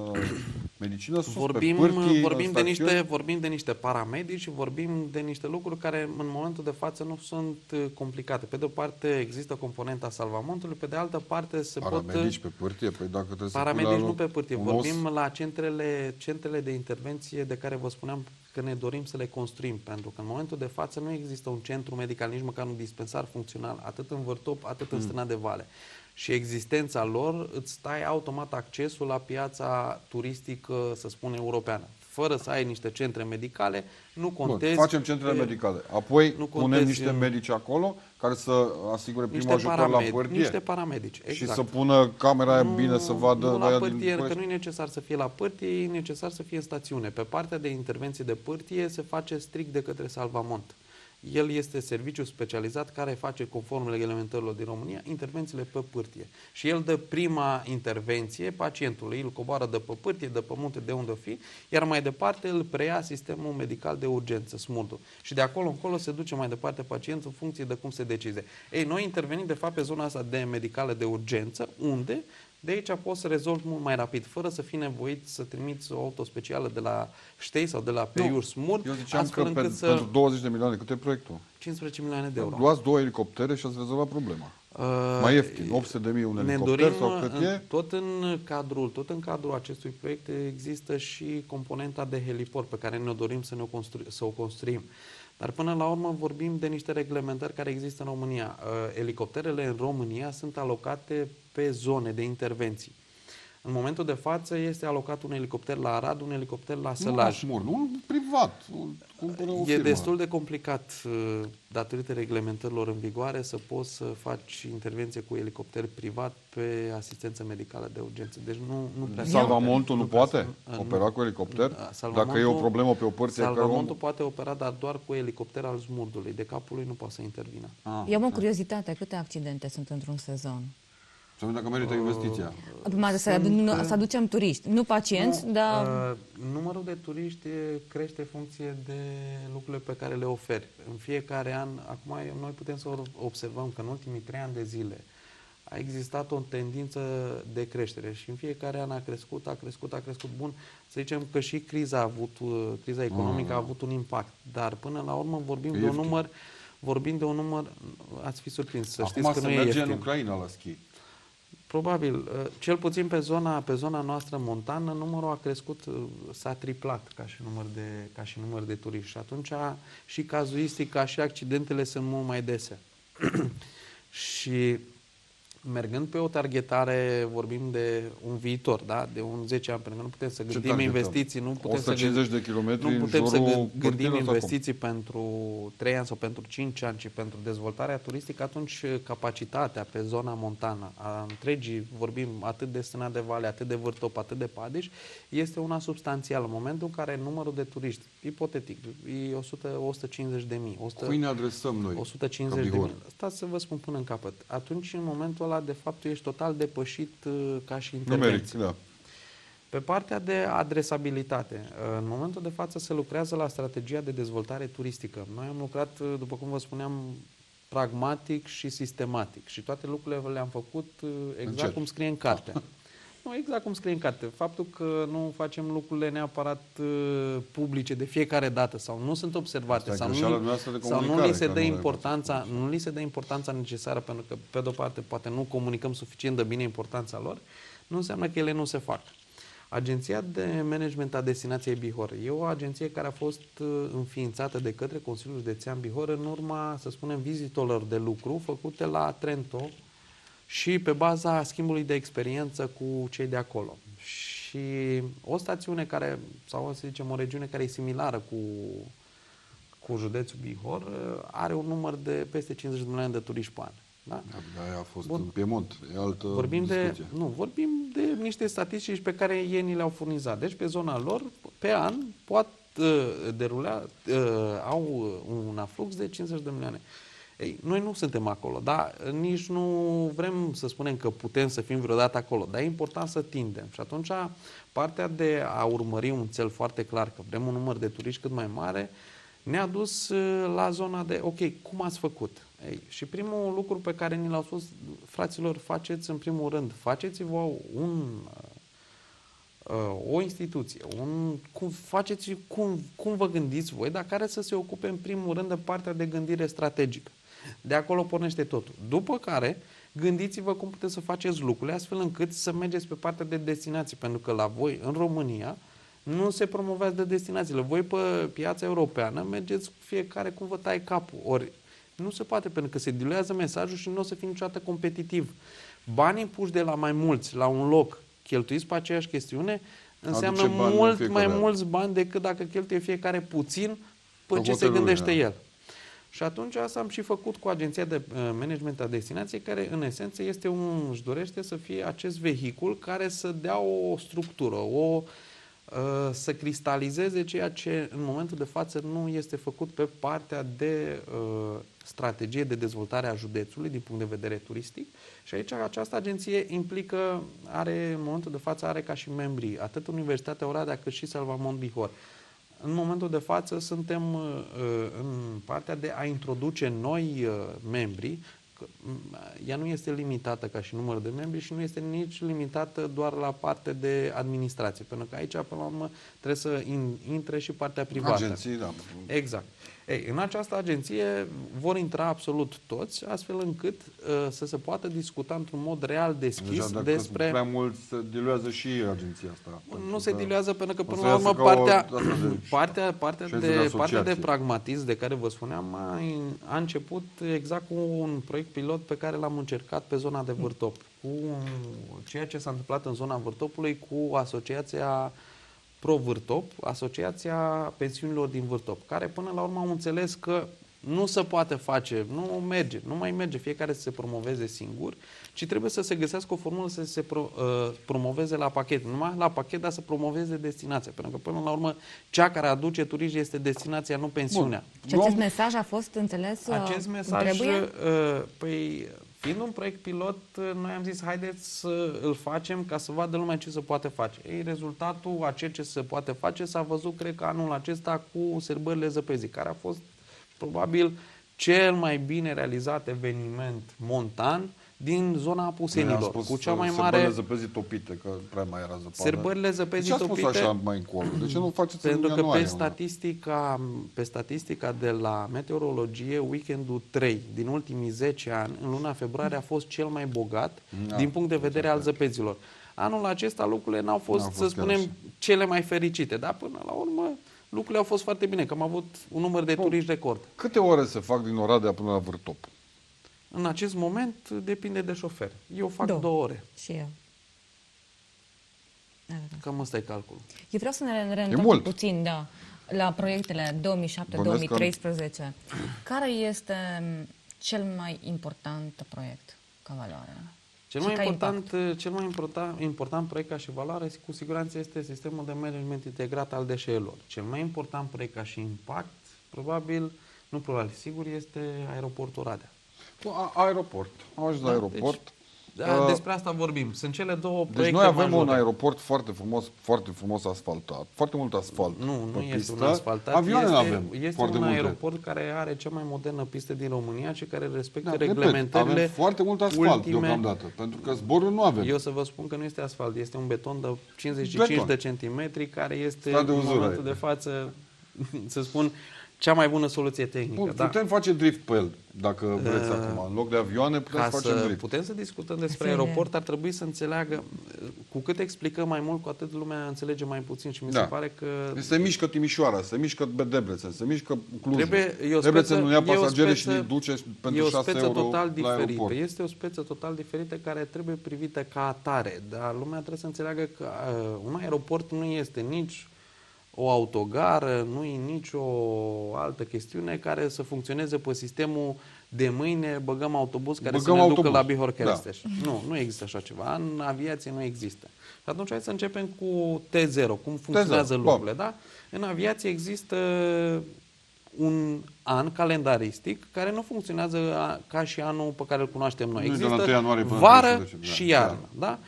Speaker 1: medicină sus, pe pârtii,
Speaker 2: vorbim de niște paramedici, vorbim de niște lucruri care în momentul de față nu sunt complicate. Pe de o parte există componenta salvamontului, pe de altă parte
Speaker 1: paramedici pe pârtie? Păi dacă trebuie
Speaker 2: paramedici nu pe pârtie, vorbim la centrele de intervenție de care vă spuneam că ne dorim să le construim, pentru că în momentul de față nu există un centru medical, nici măcar un dispensar funcțional, atât în Vârtop, atât în Stâna de Vale. Și existența lor îți dai automat accesul la piața turistică, să spun, europeană. Fără să ai niște centre medicale, nu contezi...
Speaker 1: Bun, facem centrele medicale. Apoi punem niște medici acolo care să asigure primul ajutor la pârtie.
Speaker 3: Niște paramedici, exact.
Speaker 1: Și să pună camera aia bine să vadă...
Speaker 2: Nu la pârtie, că nu e necesar să fie la pârtie, e necesar să fie în stațiune. Pe partea de intervenție de pârtie se face strict de către Salvamont. El este serviciu specializat care face, conform reglementărilor din România, intervențiile pe pârtie. Și el dă prima intervenție pacientului, îl coboară de pe pârtie, de pe munte, de unde fi, iar mai departe îl preia sistemul medical de urgență, SMURD-ul. Și de acolo încolo se duce mai departe pacientul în funcție de cum se decide. Ei, noi intervenim de fapt pe zona asta de medicală de urgență, unde de aici poți să rezolvi mult mai rapid, fără să fii nevoit să trimiți o autospecială de la Ștei sau de la Peiuș Smurd.
Speaker 1: Eu ziceam că pentru 20 de milioane, cât e proiectul?
Speaker 2: 15 milioane de euro.
Speaker 1: Luați 2 elicoptere și ați rezolvat problema. Mai ieftin, 800.000 un elicopter sau cât e?
Speaker 2: Tot în cadrul acestui proiect există și componenta de heliport pe care ne dorim să o construim. Dar până la urmă vorbim de niște reglementări care există în România. Elicopterele în România sunt alocate pe zone de intervenții. În momentul de față este alocat un elicopter la Arad, un elicopter la Sălaj.
Speaker 1: Nu privat.
Speaker 2: E destul de complicat, datorită reglementărilor în vigoare, să poți să faci intervenție cu elicopter privat pe asistență medicală de urgență. Deci nu prea...
Speaker 1: Salvamontul nu poate opera cu elicopter? Dacă e o problemă pe o părție...
Speaker 2: Salvamontul poate opera, dar doar cu elicopter al SMURD-ului. De capului nu poate să intervină.
Speaker 3: Eu am o curiozitate. Câte accidente sunt într-un sezon?
Speaker 1: Să vedem dacă merită investiția.
Speaker 3: Să aducem turiști, nu pacienți, dar...
Speaker 2: Numărul de turiști crește în funcție de lucrurile pe care le oferi. În fiecare an, acum noi putem să observăm că în ultimii 3 ani de zile a existat o tendință de creștere și în fiecare an a crescut. Bun, să zicem că și criza economică a avut un impact, dar până la urmă vorbim de un număr, ați fi surprins, să știți că nu e ieftin.
Speaker 1: Acum se merge în Ucraina la schi.
Speaker 2: Probabil. Cel puțin pe zona noastră montană, numărul a crescut, s-a triplat ca și număr de turiști. Și atunci și cazuistica și accidentele sunt mult mai dese. Și Mergând pe o targetare, vorbim de un viitor, da? De un 10 ani, pentru că nu putem să gândim
Speaker 1: targetăm?
Speaker 2: investiții, nu putem
Speaker 1: 150 de kilometri
Speaker 2: nu
Speaker 1: în
Speaker 2: putem să
Speaker 1: jurul
Speaker 2: gândim
Speaker 1: Părtinului sau cum?
Speaker 2: investiții pentru 3 ani sau pentru 5 ani, ci pentru dezvoltarea turistică, atunci capacitatea pe zona montană a întregii, vorbim atât de Stâna de Vale, atât de Vârtop, atât de Padeș, este una substanțială. În momentul în care numărul de turiști, ipotetic, e 150 de mii,
Speaker 1: Cui ne adresăm noi?
Speaker 2: 150
Speaker 1: ca
Speaker 2: de
Speaker 1: Bihor?
Speaker 2: mii. Stați să vă spun până în capăt. Atunci, în momentul ăla, de fapt, tu ești total depășit ca și
Speaker 1: Numeric,
Speaker 2: intervenție.
Speaker 1: da.
Speaker 2: Pe partea de adresabilitate, în momentul de față se lucrează la strategia de dezvoltare turistică. Noi am lucrat, după cum vă spuneam, pragmatic și sistematic și toate lucrurile le-am făcut exact
Speaker 1: Încet.
Speaker 2: cum scrie în carte. Nu exact cum scrie în carte. Faptul că nu facem lucrurile neapărat publice de fiecare dată sau nu sunt observate
Speaker 1: Asta e
Speaker 2: sau
Speaker 1: greșeala noastră de
Speaker 2: sau nu
Speaker 1: comunicare,
Speaker 2: li se
Speaker 1: că
Speaker 2: dă
Speaker 1: nu le
Speaker 2: importanța,
Speaker 1: facem.
Speaker 2: nu li se dă importanța necesară, pentru că pe de-o parte poate nu comunicăm suficient de bine importanța lor, nu înseamnă că ele nu se fac. Agenția de Management a Destinației Bihor e o agenție care a fost înființată de către Consiliul Județean Bihor în urma, să spunem, vizitelor de lucru făcute la Trento și pe baza schimbului de experiență cu cei de acolo. Și o stațiune care, sau să zicem o regiune care e similară cu județul Bihor, are un număr de peste 50 de milioane de turiști pe an. Da?
Speaker 1: Aia a fost
Speaker 2: Bun.
Speaker 1: în Piemont, e altă
Speaker 2: Vorbim
Speaker 1: discuție.
Speaker 2: vorbim de niște statistici pe care ei ni le-au furnizat. Deci pe zona lor, pe an, pot derula, au un aflux de 50 de milioane. Ei, noi nu suntem acolo, dar nici nu vrem să spunem că putem să fim vreodată acolo, dar e important să tindem. Și atunci partea de a urmări un cel foarte clar, că vrem un număr de turiști cât mai mare, ne-a dus la zona de, ok, cum ați făcut? Ei, și primul lucru pe care ni l-au spus, fraților, faceți în primul rând, faceți-vă o instituție, faceți cum vă gândiți voi, dar care să se ocupe în primul rând de partea de gândire strategică. De acolo pornește totul. După care, gândiți-vă cum puteți să faceți lucrurile astfel încât să mergeți pe partea de destinații, pentru că la voi, în România, nu se promovează destinațiile. Voi pe piața europeană mergeți fiecare cum vă taie capul. Ori nu se poate, pentru că se diluează mesajul și nu o să fie niciodată competitiv. Banii puși de la mai mulți la un loc, cheltuiți pe aceeași chestiune, înseamnă
Speaker 1: Aduce bani în
Speaker 2: mult
Speaker 1: fiecare
Speaker 2: mai
Speaker 1: an.
Speaker 2: mulți bani decât dacă cheltuie fiecare puțin pe
Speaker 1: Pe
Speaker 2: ce se
Speaker 1: hotelul,
Speaker 2: gândește
Speaker 1: da.
Speaker 2: el. Și atunci asta am și făcut cu Agenția de Management a Destinației, care în esență își dorește să fie acest vehicul care să dea o structură, să cristalizeze ceea ce în momentul de față nu este făcut pe partea de strategie de dezvoltare a județului din punct de vedere turistic. Și aici această agenție în momentul de față are ca și membri atât Universitatea Oradea cât și Salvamont Bihor. În momentul de față suntem în partea de a introduce noi membri. Ea nu este limitată ca și număr de membri și nu este nici limitată doar la partea de administrație, pentru că aici, până la urmă, trebuie să intre și partea privată.
Speaker 1: Agenții, da.
Speaker 2: Exact. Ei, în această agenție vor intra absolut toți, astfel încât să se poată discuta într-un mod real deschis
Speaker 1: Deja dacă
Speaker 2: despre...
Speaker 1: sunt prea mult, se diluează și agenția asta.
Speaker 2: Nu se diluează pentru că,
Speaker 1: o
Speaker 2: până
Speaker 1: să
Speaker 2: la
Speaker 1: iasă
Speaker 2: urmă,
Speaker 1: ca o astfel de
Speaker 2: partea
Speaker 1: 60 de
Speaker 2: de
Speaker 1: asociații.
Speaker 2: pragmatism de care vă spuneam a început exact cu un proiect pilot pe care l-am încercat pe zona de Vârtop, cu ceea ce s-a întâmplat în zona Vârtopului cu asociația Pro-Vârtop, Asociația Pensiunilor din Vârtop, care până la urmă au înțeles că nu se poate face, nu mai merge fiecare să se promoveze singur, ci trebuie să se găsească o formulă să se promoveze la pachet. Numai la pachet, dar să promoveze destinația. Pentru că până la urmă, cea care aduce turiști este destinația, nu pensiunea.
Speaker 3: Și acest mesaj a fost înțeles
Speaker 2: Acest
Speaker 3: cum
Speaker 2: mesaj,
Speaker 3: trebuie?
Speaker 2: Fiind un proiect pilot, noi am zis, haideți să îl facem ca să vadă lumea ce se poate face. Ei, rezultatul a ceea ce se poate face s-a văzut, cred că anul acesta, cu Sărbările Zăpezii, care a fost probabil cel mai bine realizat eveniment montan din zona Apusenilor, cu cea mai mare...
Speaker 1: Sărbările Zăpezii topite, că prea mai era zăpadă.
Speaker 2: Sărbările Zăpezii
Speaker 1: de ce ați
Speaker 2: topite...
Speaker 1: spus așa mai încolo? De ce nu faceți
Speaker 2: Pentru
Speaker 1: în
Speaker 2: că
Speaker 1: ianuarie?
Speaker 2: pe statistica de la meteorologie, weekendul 3 din ultimii 10 ani, în luna februarie, a fost cel mai bogat din punct de vedere al zăpezilor. Anul acesta lucrurile n-au fost, să spunem, cele mai fericite, dar până la urmă lucrurile au fost foarte bine, că am avut un număr de turiști record.
Speaker 1: Câte ore se fac din Oradea până la Vârtop?
Speaker 2: în acest moment depinde de șofer. Eu fac 2 ore.
Speaker 3: Și eu. Da, da, da.
Speaker 2: Cam ăsta e calculul.
Speaker 3: Eu vreau să ne reîntoarcem
Speaker 1: mult.
Speaker 3: puțin, da, la proiectele 2007-2013. Care este cel mai important proiect ca valoare?
Speaker 2: Cel
Speaker 3: Și
Speaker 2: mai,
Speaker 3: ca
Speaker 2: important proiect ca și valoare, cu siguranță, este sistemul de management integrat al deșeurilor. Cel mai important proiect ca și impact, sigur, este aeroportul Oradea.
Speaker 1: Aeroport. Am ajuns la aeroport.
Speaker 2: Despre asta vorbim. Sunt cele 2 proiecte
Speaker 1: Deci noi avem
Speaker 2: majore.
Speaker 1: un aeroport foarte frumos asfaltat, foarte mult asfalt.
Speaker 2: Nu
Speaker 1: pe
Speaker 2: este
Speaker 1: pistă.
Speaker 2: un asfaltat.
Speaker 1: Avioane avem
Speaker 2: Este
Speaker 1: foarte
Speaker 2: un
Speaker 1: multe.
Speaker 2: aeroport care are cea mai modernă pistă din România și care respectă
Speaker 1: Repet,
Speaker 2: reglementările
Speaker 1: avem foarte mult asfalt
Speaker 2: ultime.
Speaker 1: deocamdată, pentru că zboruri nu avem.
Speaker 2: Eu să vă spun că nu este asfalt, este un beton de 55
Speaker 1: Beton.
Speaker 2: de centimetri care este
Speaker 1: Stradă
Speaker 2: în
Speaker 1: uzură
Speaker 2: momentul
Speaker 1: e.
Speaker 2: de față, să spun, cea mai bună soluție tehnică.
Speaker 1: Bun,
Speaker 2: Da.
Speaker 1: putem face drift pe el, dacă vreți acum. În loc de avioane, putem
Speaker 2: Ca
Speaker 1: să facem
Speaker 2: să
Speaker 1: drift.
Speaker 2: putem să discutăm despre
Speaker 3: Fine.
Speaker 2: aeroport, ar trebui să înțeleagă, cu cât explicăm mai mult, cu atât lumea înțelege mai puțin și mi se
Speaker 1: Da.
Speaker 2: pare că
Speaker 1: Se mișcă Timișoara, se mișcă Debrecen, se mișcă Clujul.
Speaker 2: eu
Speaker 1: Debrecen ia
Speaker 2: speță-
Speaker 1: pasagere
Speaker 2: e o
Speaker 1: și
Speaker 2: speță-
Speaker 1: îi duce
Speaker 2: e
Speaker 1: pentru
Speaker 2: o
Speaker 1: 6
Speaker 2: speță
Speaker 1: euro
Speaker 2: total
Speaker 1: la
Speaker 2: diferită.
Speaker 1: aeroport.
Speaker 2: Este o speță total diferită care trebuie privită ca atare. Dar lumea trebuie să înțeleagă că un aeroport nu este nici o autogară, nu e nici o altă chestiune care să funcționeze pe sistemul de mâine, băgăm autobuz care
Speaker 1: Băgăm
Speaker 2: să ne ducă
Speaker 1: autobuz.
Speaker 2: la Bihor
Speaker 1: Da.
Speaker 2: Keresteș. Nu există așa ceva. În aviație nu există. Și atunci hai să începem cu T0, cum funcționează
Speaker 1: T0,
Speaker 2: lucrurile. Da? În aviație există un an calendaristic care nu funcționează ca și anul pe care îl cunoaștem noi.
Speaker 1: Nu e de la
Speaker 2: Există
Speaker 1: 1 ianuarie până la
Speaker 2: vară
Speaker 1: 30 decembrie.
Speaker 2: și
Speaker 1: Da.
Speaker 2: iarnă. Da?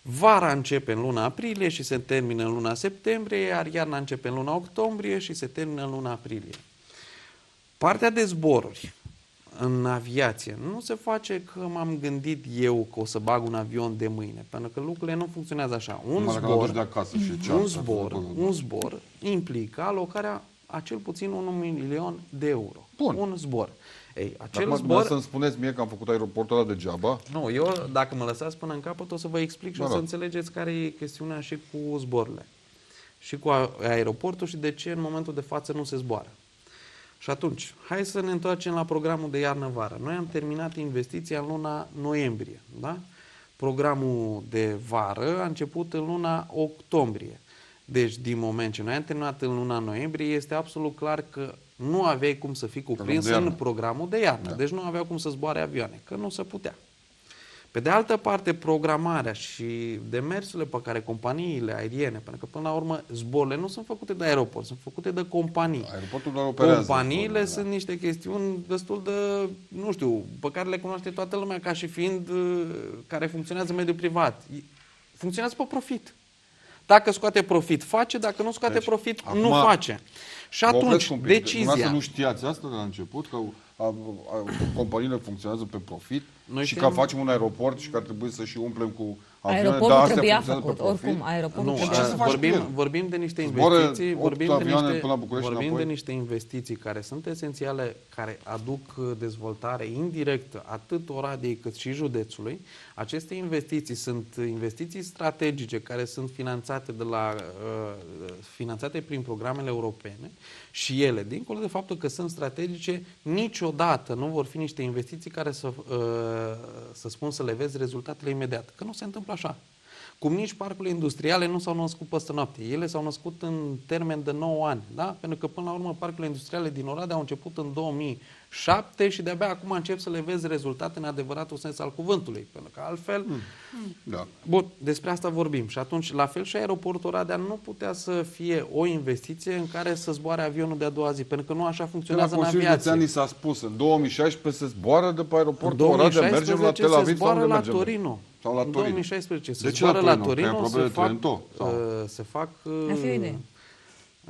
Speaker 2: Vara începe în luna aprilie și se termină în luna septembrie, iar iarna începe în luna octombrie și se termină în luna aprilie. Partea de zboruri în aviație nu se face că m-am gândit eu că o să bag un avion de mâine, pentru că lucrurile nu funcționează așa.
Speaker 1: Numai dacă l-aduci de acasă și ce asta,
Speaker 2: Un zbor implică alocarea a cel puțin 1 milion de euro.
Speaker 1: Bun.
Speaker 2: Un zbor. Ei, acel
Speaker 1: Acum
Speaker 2: zbor...
Speaker 1: să-mi spuneți mie că am făcut aeroportul ăla degeaba?
Speaker 2: Nu, eu, dacă mă lăsați până în capăt, o să vă explic și
Speaker 1: Mă
Speaker 2: o să
Speaker 1: rog.
Speaker 2: înțelegeți care e chestiunea și cu zborurile. Și cu aeroportul și de ce în momentul de față nu se zboară. Și atunci, hai să ne întoarcem la programul de iarnă-vară. Noi am terminat investiția în luna noiembrie, da? Programul de vară a început în luna octombrie. Deci, din moment ce noi am terminat în luna noiembrie, este absolut clar că nu aveai cum să fii cuprins
Speaker 1: de iarnă.
Speaker 2: în programul de iarnă.
Speaker 1: Da.
Speaker 2: Deci nu aveau cum să zboare avioane, că nu se putea. Pe de altă parte, programarea și demersurile pe care companiile aeriene, pentru că până la urmă zborurile nu sunt făcute de aeroport, sunt făcute de companii.
Speaker 1: Aeroportul doar operează.
Speaker 2: Companiile
Speaker 1: Da.
Speaker 2: sunt niște chestiuni destul de, nu știu, pe care le cunoaște toată lumea ca și fiind care funcționează în mediul privat. Funcționează pe profit. Dacă scoate profit, face, dacă nu scoate
Speaker 1: Deci,
Speaker 2: profit,
Speaker 1: acum
Speaker 2: nu face. Și
Speaker 1: Vă opresc
Speaker 2: atunci,
Speaker 1: un pic.
Speaker 2: decizia...
Speaker 1: Dumneavoastră nu știați asta de la început, că companiile funcționează pe profit
Speaker 2: Noi
Speaker 1: și
Speaker 2: știam-
Speaker 1: că facem un aeroport și că ar trebui să și umplem cu avioane,
Speaker 3: Aeroportul
Speaker 1: astea
Speaker 3: trebuia
Speaker 1: funcționează
Speaker 3: făcut,
Speaker 1: pe profit.
Speaker 3: oricum, aeroportul
Speaker 2: Nu,
Speaker 1: Și ce
Speaker 3: trebuia
Speaker 1: să faci cu el?
Speaker 2: vorbim de niște
Speaker 1: Zboară
Speaker 2: investiții,
Speaker 1: 8
Speaker 2: vorbim de
Speaker 1: avioane
Speaker 2: niște,
Speaker 1: până la București
Speaker 2: vorbim
Speaker 1: înapoi?
Speaker 2: de niște investiții care sunt esențiale, care aduc dezvoltare indirectă atât Oradei cât și județului. Aceste investiții sunt investiții strategice care sunt finanțate prin programele europene și ele, dincolo de faptul că sunt strategice, niciodată nu vor fi niște investiții care să spun să le vezi rezultatele imediat. Că nu se întâmplă așa. Cum nici parcurile industriale nu s-au născut peste noapte. Ele s-au născut în termen de 9 ani. Da? Pentru că, până la urmă, parcurile industriale din Oradea au început în 2007 și de-abia acum încep să le vezi rezultate în adevăratul sens al cuvântului. Pentru că altfel...
Speaker 1: Da.
Speaker 2: Bun, despre asta vorbim. Și atunci, la fel și aeroportul Oradea nu putea să fie o investiție în care să zboare avionul de-a doua zi. Pentru că nu așa
Speaker 1: De la
Speaker 2: funcționează în
Speaker 1: Consiliul
Speaker 2: aviație.
Speaker 1: Județean ni s-a spus, în 2016 se zboară de pe
Speaker 2: În
Speaker 1: aeroportul Oradea, mergem la
Speaker 2: 2016
Speaker 1: Tel
Speaker 2: se
Speaker 1: Aviv sau
Speaker 2: zboară
Speaker 1: unde
Speaker 2: la
Speaker 1: mergem?
Speaker 2: Torino.
Speaker 1: Sau la
Speaker 2: În
Speaker 1: Torino.
Speaker 2: 2016 se
Speaker 1: De ce la
Speaker 2: zboară la
Speaker 1: Torino? Că e
Speaker 2: Torino,
Speaker 1: aproape
Speaker 2: se
Speaker 1: de
Speaker 2: fac,
Speaker 1: Trento, sau?
Speaker 2: se fac
Speaker 3: Ar fi o idee.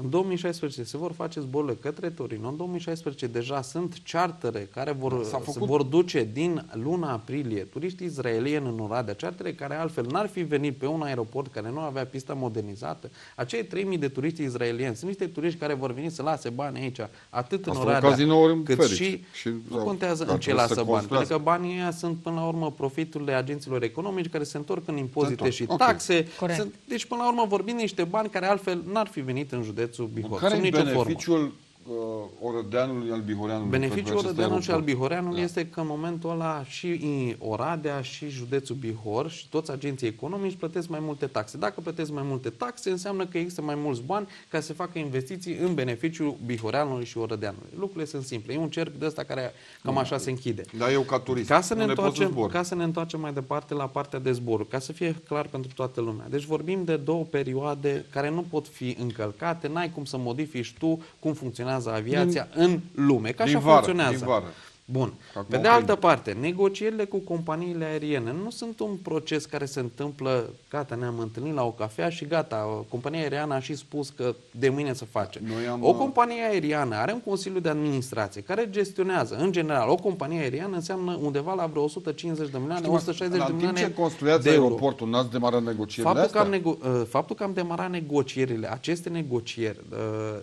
Speaker 2: în 2016 se vor face zborurile către Torino. În 2016 deja sunt chartere care
Speaker 1: S-a
Speaker 2: se
Speaker 1: făcut-
Speaker 2: vor duce din luna aprilie turiști izraelieni în Oradea, chartere care altfel n-ar fi venit pe un aeroport care nu avea pista modernizată. Acei 3000 de turiști izraelieni sunt niște turiști care vor veni să lase bani aici, atât în
Speaker 1: Asta au
Speaker 2: Oradea,
Speaker 1: cazinouri în
Speaker 2: cât
Speaker 1: Ferici.
Speaker 2: și
Speaker 1: Și
Speaker 2: nu
Speaker 1: au-
Speaker 2: contează
Speaker 1: ar
Speaker 2: în ce
Speaker 1: trebui să
Speaker 2: lasă bani.
Speaker 1: construiască.
Speaker 2: Pentru că banii ăia sunt până la urmă profiturile agenților economici care se întorc în impozite
Speaker 1: întorc.
Speaker 2: și
Speaker 1: Ok.
Speaker 2: taxe.
Speaker 3: Corect.
Speaker 2: Deci până la urmă vorbim de niște bani care altfel n-ar fi venit în județul Bihor.
Speaker 1: Care
Speaker 2: Sub
Speaker 1: e
Speaker 2: nicio formă.
Speaker 1: beneficiul Orădeanului, al Bihoreanului.
Speaker 2: Beneficiul Orădeanului și al Bihoreanului
Speaker 1: Da.
Speaker 2: este că în momentul ăla și Oradea și județul Bihor și toți agenții economici plătesc mai multe taxe. Dacă plătesc mai multe taxe, înseamnă că există mai mulți bani ca să se facă investiții în beneficiul Bihoreanului și Orădeanului. Lucrurile sunt simple. E un cerc de ăsta care cam așa se închide.
Speaker 1: Dar eu ca turist,
Speaker 2: Ca să, ne
Speaker 1: unde pot să
Speaker 2: întoarcem,
Speaker 1: zbor?
Speaker 2: ca să ne întoarcem mai departe la partea de zboruri, ca să fie clar pentru toată lumea. Deci vorbim de două perioade care nu pot fi încălcate, n-ai cum să modifici tu cum funcționează aviația în lume, că așa
Speaker 1: Din vară,
Speaker 2: funcționează.
Speaker 1: din vară.
Speaker 2: Bun.
Speaker 1: Acum
Speaker 2: Pe de altă parte, negocierile cu companiile aeriene nu sunt un proces care se întâmplă, gata, ne-am întâlnit la o cafea și gata, compania aeriană a și spus că de mâine se face. O companie aeriană are un consiliu de administrație care gestionează, în general, o companie aeriană înseamnă undeva la vreo 150 de milioane, 160 de milioane
Speaker 1: în timp ce construiați
Speaker 2: de euro.
Speaker 1: aeroportul, n-ați demarat negocierile astea?
Speaker 2: Faptul că am demarat negocierile, aceste negocieri,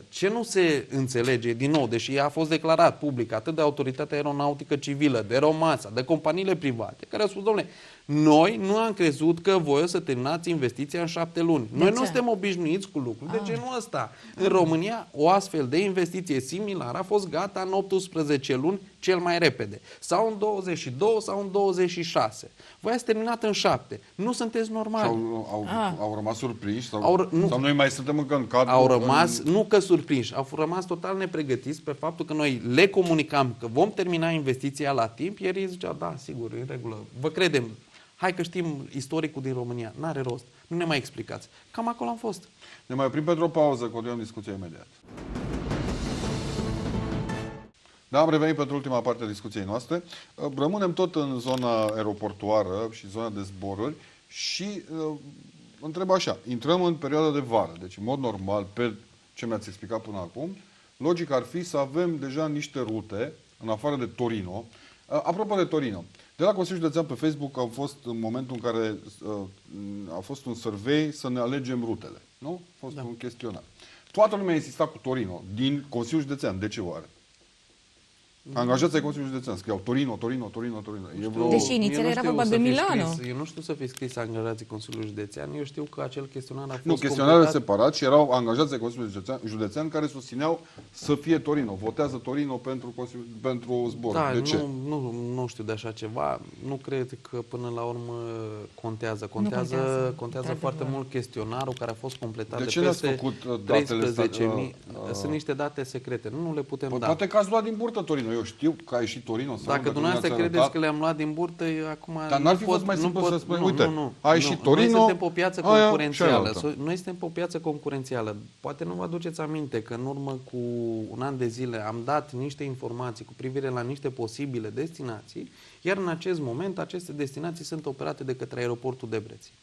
Speaker 2: ce nu se înțelege, din nou, deși a fost declarat public atât de Autoritatea Aeronautică Civilă, de Romasa, de companiile private, care au spus, domnule, noi nu am crezut că voi o să terminați investiția în 7 luni. Noi nu suntem obișnuiți cu lucruri de genul ăsta. În România, o astfel de investiție similară a fost gata în 18 luni, cel mai repede. Sau în 22 sau în 26. Voi ați terminat în 7. Nu sunteți normali.
Speaker 1: Au rămas surprinși?
Speaker 2: Sau
Speaker 1: noi mai suntem încă în cadru?
Speaker 2: Au rămas, nu că surprinși, au rămas total nepregătiți pe faptul că noi le comunicam că vom termina investiția la timp, iar ei ziceau, da, sigur, în regulă, vă credem, hai că știm istoricul din România, n-are rost, nu ne mai explicați. Cam acolo am fost.
Speaker 1: Ne mai oprim pentru o pauză, continuăm discuția imediat. Da, am revenit pentru ultima parte a discuției noastre. Rămânem tot în zona aeroportuară și zona de zboruri și întreb așa, intrăm în perioada de vară, deci în mod normal, pe ce mi-ați explicat până acum, logic ar fi să avem deja niște rute, în afară de Torino. Apropo de Torino, de la Consiliul Județean pe Facebook a fost în momentul în care a fost un survey să ne alegem rutele, nu? A fost un chestionar. Toată lumea insista cu Torino, din Consiliul Județean. De ce oare? Angajații ai Consiliului Județean scriau Torino, Torino, Torino, Torino.
Speaker 3: Deși inițial era vorba de Milano.
Speaker 2: Eu nu știu să fi scris angajații Consiliului Județean. Eu știu că acel chestionar a fost
Speaker 1: Nu, chestionarele separat și erau angajații ai Consiliului Județean care susțineau să fie Torino. Votează Torino pentru zbor.
Speaker 2: Da,
Speaker 1: de ce?
Speaker 2: Nu știu de așa ceva. Nu cred că până la urmă contează. Contează foarte mult chestionarul care a fost completat
Speaker 1: de
Speaker 2: de
Speaker 1: ce
Speaker 2: peste
Speaker 1: făcut datele
Speaker 2: 13.000. Sunt niște date secrete. Nu le putem da.
Speaker 1: Poate că ați luat din burtă Torino. Eu știu că a ieșit Torino.
Speaker 2: Dacă dumneavoastră credeți că le-am luat din burtă, acum
Speaker 1: dar n-ar fi fost mai simplu să spui, uite, a ieșit Torino.
Speaker 2: Noi suntem pe o piață concurențială. Noi suntem pe o piață concurențială. Poate nu vă aduceți aminte că în urmă cu un an de zile am dat niște informații cu privire la niște posibile destinații, iar în acest moment aceste destinații sunt operate de către aeroportul Debrețin.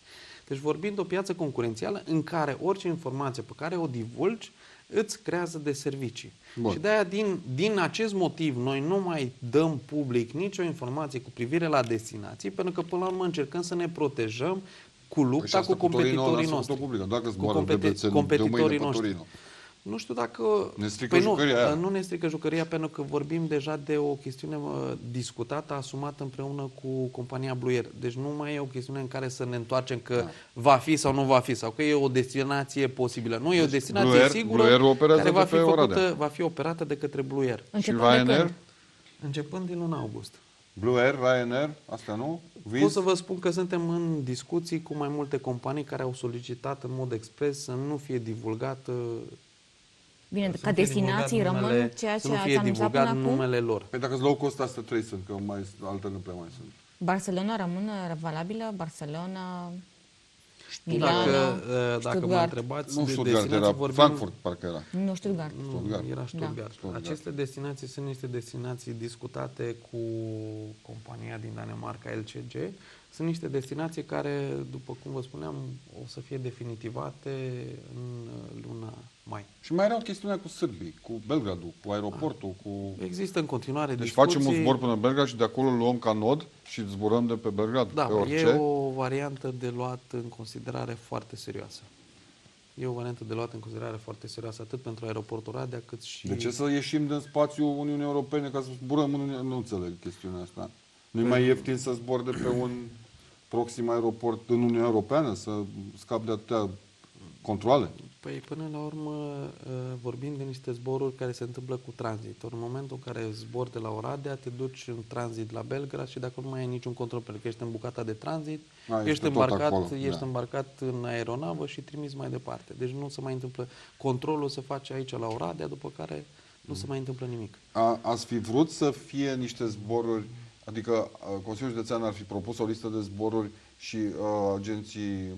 Speaker 2: Deci vorbim de o piață concurențială în care orice informație pe care o divulgi îți creează de servicii. Bun. Și de-aia, din acest motiv, noi nu mai dăm public nicio informație cu privire la destinații, pentru că, până la urmă, încercăm să ne protejăm cu lupta cu competitorii noștri.
Speaker 1: Cu competitorii noștri.
Speaker 2: Nu știu dacă...
Speaker 1: Ne strică jucăria aia.
Speaker 2: Nu ne strică jucăria, pentru că vorbim deja de o chestiune discutată, asumată împreună cu compania Blue Air. Deci nu mai e o chestiune în care să ne întoarcem că va fi sau nu va fi, sau că e o destinație posibilă. Nu, e o destinație sigură care va fi operată de către Blue Air.
Speaker 1: Și Ryanair?
Speaker 2: Începând din luna august.
Speaker 1: Blue Air, Ryanair, asta nu?
Speaker 2: Pot să vă spun că suntem în discuții cu mai multe companii care au solicitat în mod expres să nu fie divulgată.
Speaker 3: Bine, ca destinații rămân ceea ce ați anunțat până acum?
Speaker 2: Numele lor.
Speaker 1: Păi dacă low cost, astea 3 sunt, că alte nu prea mai sunt.
Speaker 3: Barcelona rămâne valabilă? Barcelona, Milano,
Speaker 2: dacă mă întrebați
Speaker 1: nu
Speaker 2: de
Speaker 1: destinații, vorbim... Frankfurt parcă era.
Speaker 3: Nu, Stuttgart.
Speaker 2: Era Stuttgart. Da. Aceste destinații sunt niște destinații discutate cu compania din Danemarca, LCG. Sunt niște destinații care, după cum vă spuneam, o să fie definitivate în luna mai.
Speaker 1: Și mai era o chestiune cu sârbii, cu Belgradul, cu aeroportul, cu...
Speaker 2: Există în continuare
Speaker 1: deci
Speaker 2: discuții.
Speaker 1: facem un zbor până în Belgrad și de acolo luăm ca nod și zburăm de pe Belgrad,
Speaker 2: da,
Speaker 1: pe orice.
Speaker 2: E o variantă de luat în considerare foarte serioasă. E o variantă de luat în considerare foarte serioasă, atât pentru aeroportul Oradea, cât și...
Speaker 1: De ce să ieșim din spațiul Uniunii Europene ca să zburăm în Uniunea? Nu înțeleg chestiunea asta. Nu e mai ieftin să zbor de pe un proxim aeroport în Uniunea Europeană, să scap de atâtea controale?
Speaker 2: Păi până la urmă vorbim de niște zboruri care se întâmplă cu tranzit. Ori în momentul în care zbori de la Oradea, te duci în tranzit la Belgrad și dacă nu mai ai niciun control, pentru că ești în bucata de tranzit, ești îmbarcat în aeronavă și trimis mai departe. Deci nu se mai întâmplă, controlul se face aici la Oradea, după care nu se mai întâmplă nimic.
Speaker 1: Ați fi vrut să fie niște zboruri, adică Consiliul Județean ar fi propus o listă de zboruri și agenții,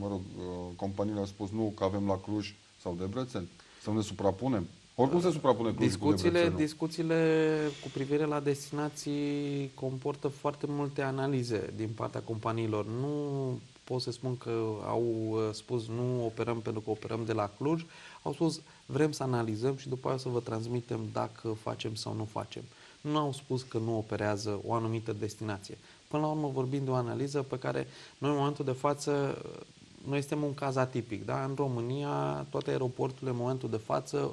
Speaker 1: companiile au spus nu, că avem la Cluj sau Debrecen, să nu ne suprapunem. Oricum se suprapune Cluj cu Debrecen.
Speaker 2: Discuțiile cu privire la destinații comportă foarte multe analize din partea companiilor. Nu pot să spun că au spus nu operăm pentru că operăm de la Cluj. Au spus vrem să analizăm și după aceea să vă transmitem dacă facem sau nu facem. Nu au spus că nu operează o anumită destinație. Până la urmă vorbim de o analiză pe care noi în momentul de față, noi suntem un caz atipic. Da? În România, toate aeroporturile în momentul de față,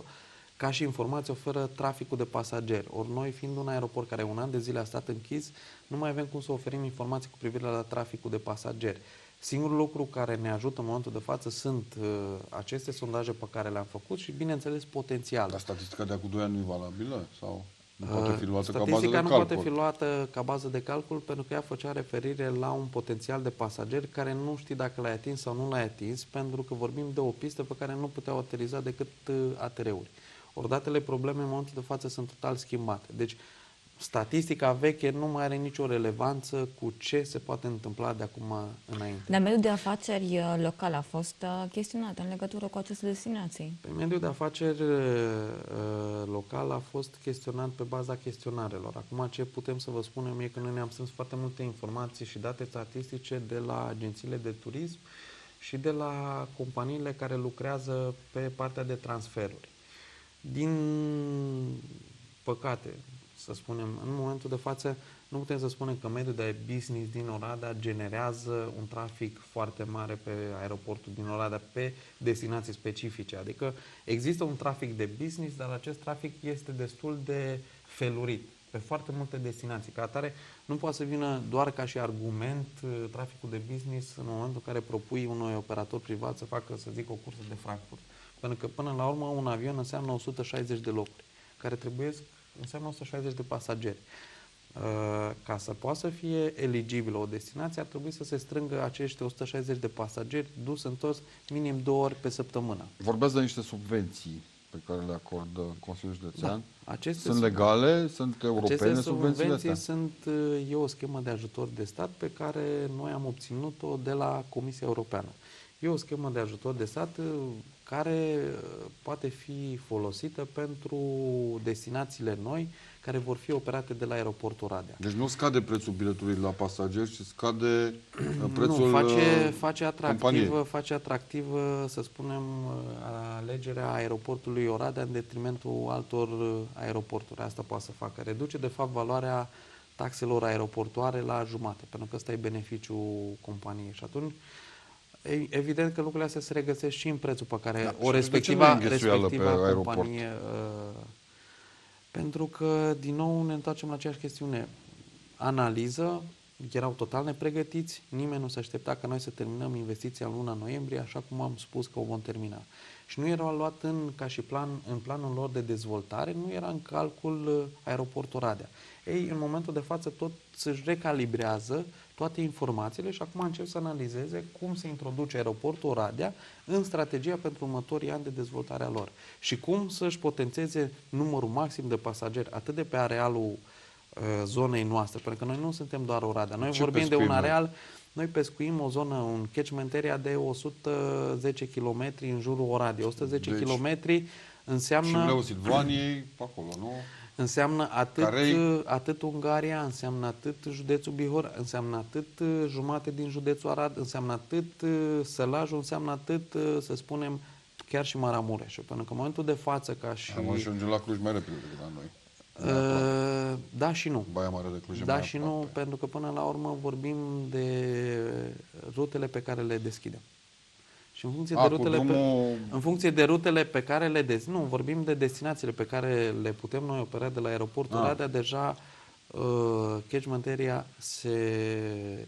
Speaker 2: ca și informații, oferă traficul de pasageri. Ori noi, fiind un aeroport care un an de zile a stat închis, nu mai avem cum să oferim informații cu privire la traficul de pasageri. Singurul lucru care ne ajută în momentul de față sunt aceste sondaje pe care le-am făcut și, bineînțeles, potențial.
Speaker 1: Dar statistica de acum 2 ani nu e valabilă? Sau nu poate fi luată ca bază de
Speaker 2: Statistica
Speaker 1: calcul?
Speaker 2: nu poate fi luată ca bază de calcul pentru că ea făcea referire la un potențial de pasageri care nu știi dacă l-ai atins sau nu l-ai atins, pentru că vorbim de o pistă pe care nu puteau ateriza decât ATR-uri. Ori datele probleme în momentul de față sunt total schimbate. Deci, statistica veche nu mai are nicio relevanță cu ce se poate întâmpla de acum înainte.
Speaker 3: Dar mediul de afaceri local a fost chestionat în legătură cu aceste destinații.
Speaker 2: Pe mediul de afaceri local a fost chestionat pe baza chestionarelor. Acum ce putem să vă spunem e că noi ne-am strâns foarte multe informații și date statistice de la agențiile de turism și de la companiile care lucrează pe partea de transferuri. Din păcate, să spunem, în momentul de față, nu putem să spunem că mediul de business din Oradea generează un trafic foarte mare pe aeroportul din Oradea, pe destinații specifice. Adică există un trafic de business, dar acest trafic este destul de felurit pe foarte multe destinații. Ca atare, nu poate să vină doar ca și argument traficul de business în momentul în care propui unui operator privat să facă, să zic, o cursă de Frankfurt. Pentru că, până la urmă, un avion înseamnă 160 de locuri, care înseamnă 160 de pasageri. Ca să poată să fie eligibilă o destinație, ar trebui să se strângă acești 160 de pasageri dus întors minim 2 ori pe săptămână.
Speaker 1: Vorbeați de niște subvenții pe care le acordă Consiliul Județean.
Speaker 2: Da.
Speaker 1: Sunt legale? Sunt europene
Speaker 2: aceste
Speaker 1: subvențiile astea?
Speaker 2: E o schemă de ajutor de stat pe care noi am obținut-o de la Comisia Europeană. E o schemă de ajutor de stat care poate fi folosită pentru destinațiile noi care vor fi operate de la aeroportul Oradea.
Speaker 1: Deci nu scade prețul biletului la pasageri, ci scade prețul
Speaker 2: face atractivă, să spunem, alegerea aeroportului Oradea în detrimentul altor aeroporturi. Asta poate să facă. Reduce, de fapt, valoarea taxelor aeroportuare la jumate, pentru că ăsta e beneficiul companiei. Și atunci, evident că lucrurile astea se regăsesc și în prețul pe care o respectiva companie. Pentru că, din nou, ne întoarcem la aceeași chestiune. Analiză, erau total nepregătiți, nimeni nu se aștepta ca noi să terminăm investiția în luna noiembrie, așa cum am spus că o vom termina. Și nu era luat în planul lor de dezvoltare, nu era în calcul aeroportul Oradea. Ei, în momentul de față, tot își recalibrează toate informațiile și acum încep să analizeze cum se introduce aeroportul Oradea în strategia pentru următorii ani de dezvoltare a lor și cum să-și potențeze numărul maxim de pasageri, atât de pe arealul zonei noastre, pentru că noi nu suntem doar Oradea. Noi vorbim de un areal, noi pescuim o zonă, un catchment area de 110 km în jurul Oradei. 110 km înseamnă...
Speaker 1: Și Mleu Silvaniei, pe acolo, nu?
Speaker 2: Înseamnă atât Ungaria, înseamnă atât județul Bihor, înseamnă atât jumate din județul Arad, înseamnă atât Sălajul, înseamnă atât, să spunem, chiar și Maramureșul. Pentru că în momentul de față, ca și...
Speaker 1: Am ajungem la Cluj mai repede decât la noi.
Speaker 2: Da și nu.
Speaker 1: Baia Mare de Cluj.
Speaker 2: Da și nu, pentru că până la urmă vorbim de rutele pe care le deschidem. Și în funcție de rutele pe care le vorbim de destinațiile pe care le putem noi opera de la aeroportul Oradea, deja catchment area se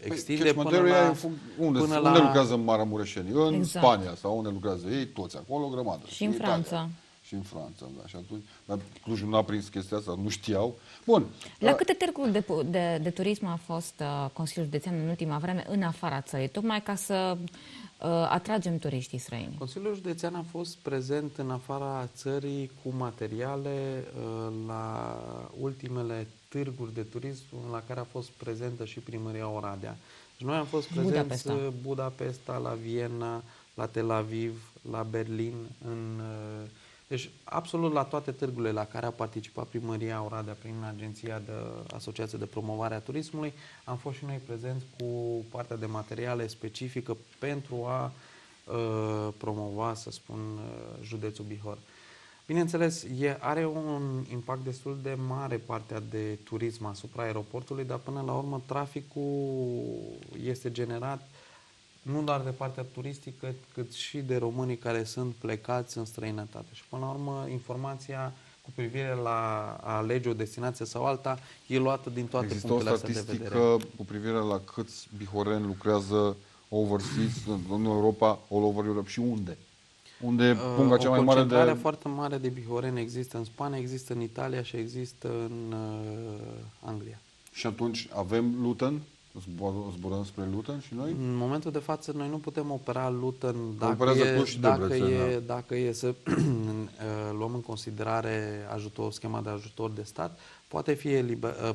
Speaker 2: extinde
Speaker 1: catchment
Speaker 2: până
Speaker 1: area
Speaker 2: la...
Speaker 1: e unde lucrează în Maramureșeni? În
Speaker 3: Exact.
Speaker 1: Spania sau unde lucrează ei, toți acolo, o grămadă.
Speaker 3: Și în
Speaker 1: Italia.
Speaker 3: Franța.
Speaker 1: Și în Franța, da. Și atunci, dar Clujul n-a prins chestia asta, nu știau. Bun.
Speaker 3: La câte târguri de turism a fost Consiliul Județean în ultima vreme în afara țării, tocmai ca să atragem turiștii străini?
Speaker 2: Consiliul Județean a fost prezent în afara țării cu materiale la ultimele târguri de turism la care a fost prezentă și primăria Oradea. Și noi am fost prezenți Budapesta, la Viena, la Tel Aviv, la Berlin, deci absolut la toate târgurile la care a participat primăria Oradea prin agenția de Asociație de Promovare a Turismului, am fost și noi prezenți cu partea de materiale specifică pentru a promova, să spun, județul Bihor. Bineînțeles, are un impact destul de mare partea de turism asupra aeroportului, dar până la urmă traficul este generat nu doar de partea turistică, cât și de românii care sunt plecați în străinătate. Și până la urmă, informația cu privire la a alege o destinație sau alta e luată din toate punctele astea de vedere.
Speaker 1: Există o statistică cu privire la câți bihoreni lucrează overseas, în Europa, all over Europe și unde? Unde e punga cea mai mare de...
Speaker 2: O concentrare foarte mare de bihoreni există în Spania, există în Italia și există în Anglia.
Speaker 1: Și atunci avem Luton? Zburăm spre Luton și noi?
Speaker 2: În momentul de față noi nu putem opera Luton dacă e să luăm în considerare schema de ajutor de stat,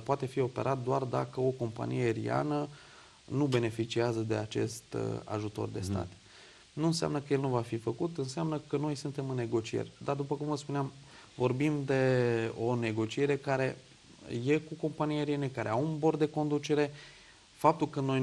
Speaker 2: poate fi operat doar dacă o companie aeriană nu beneficiază de acest ajutor de stat. Nu înseamnă că el nu va fi făcut, înseamnă că noi suntem în negocieri. Dar după cum vă spuneam, vorbim de o negociere care e cu companii aeriene care au un bord de conducere. Faptul că noi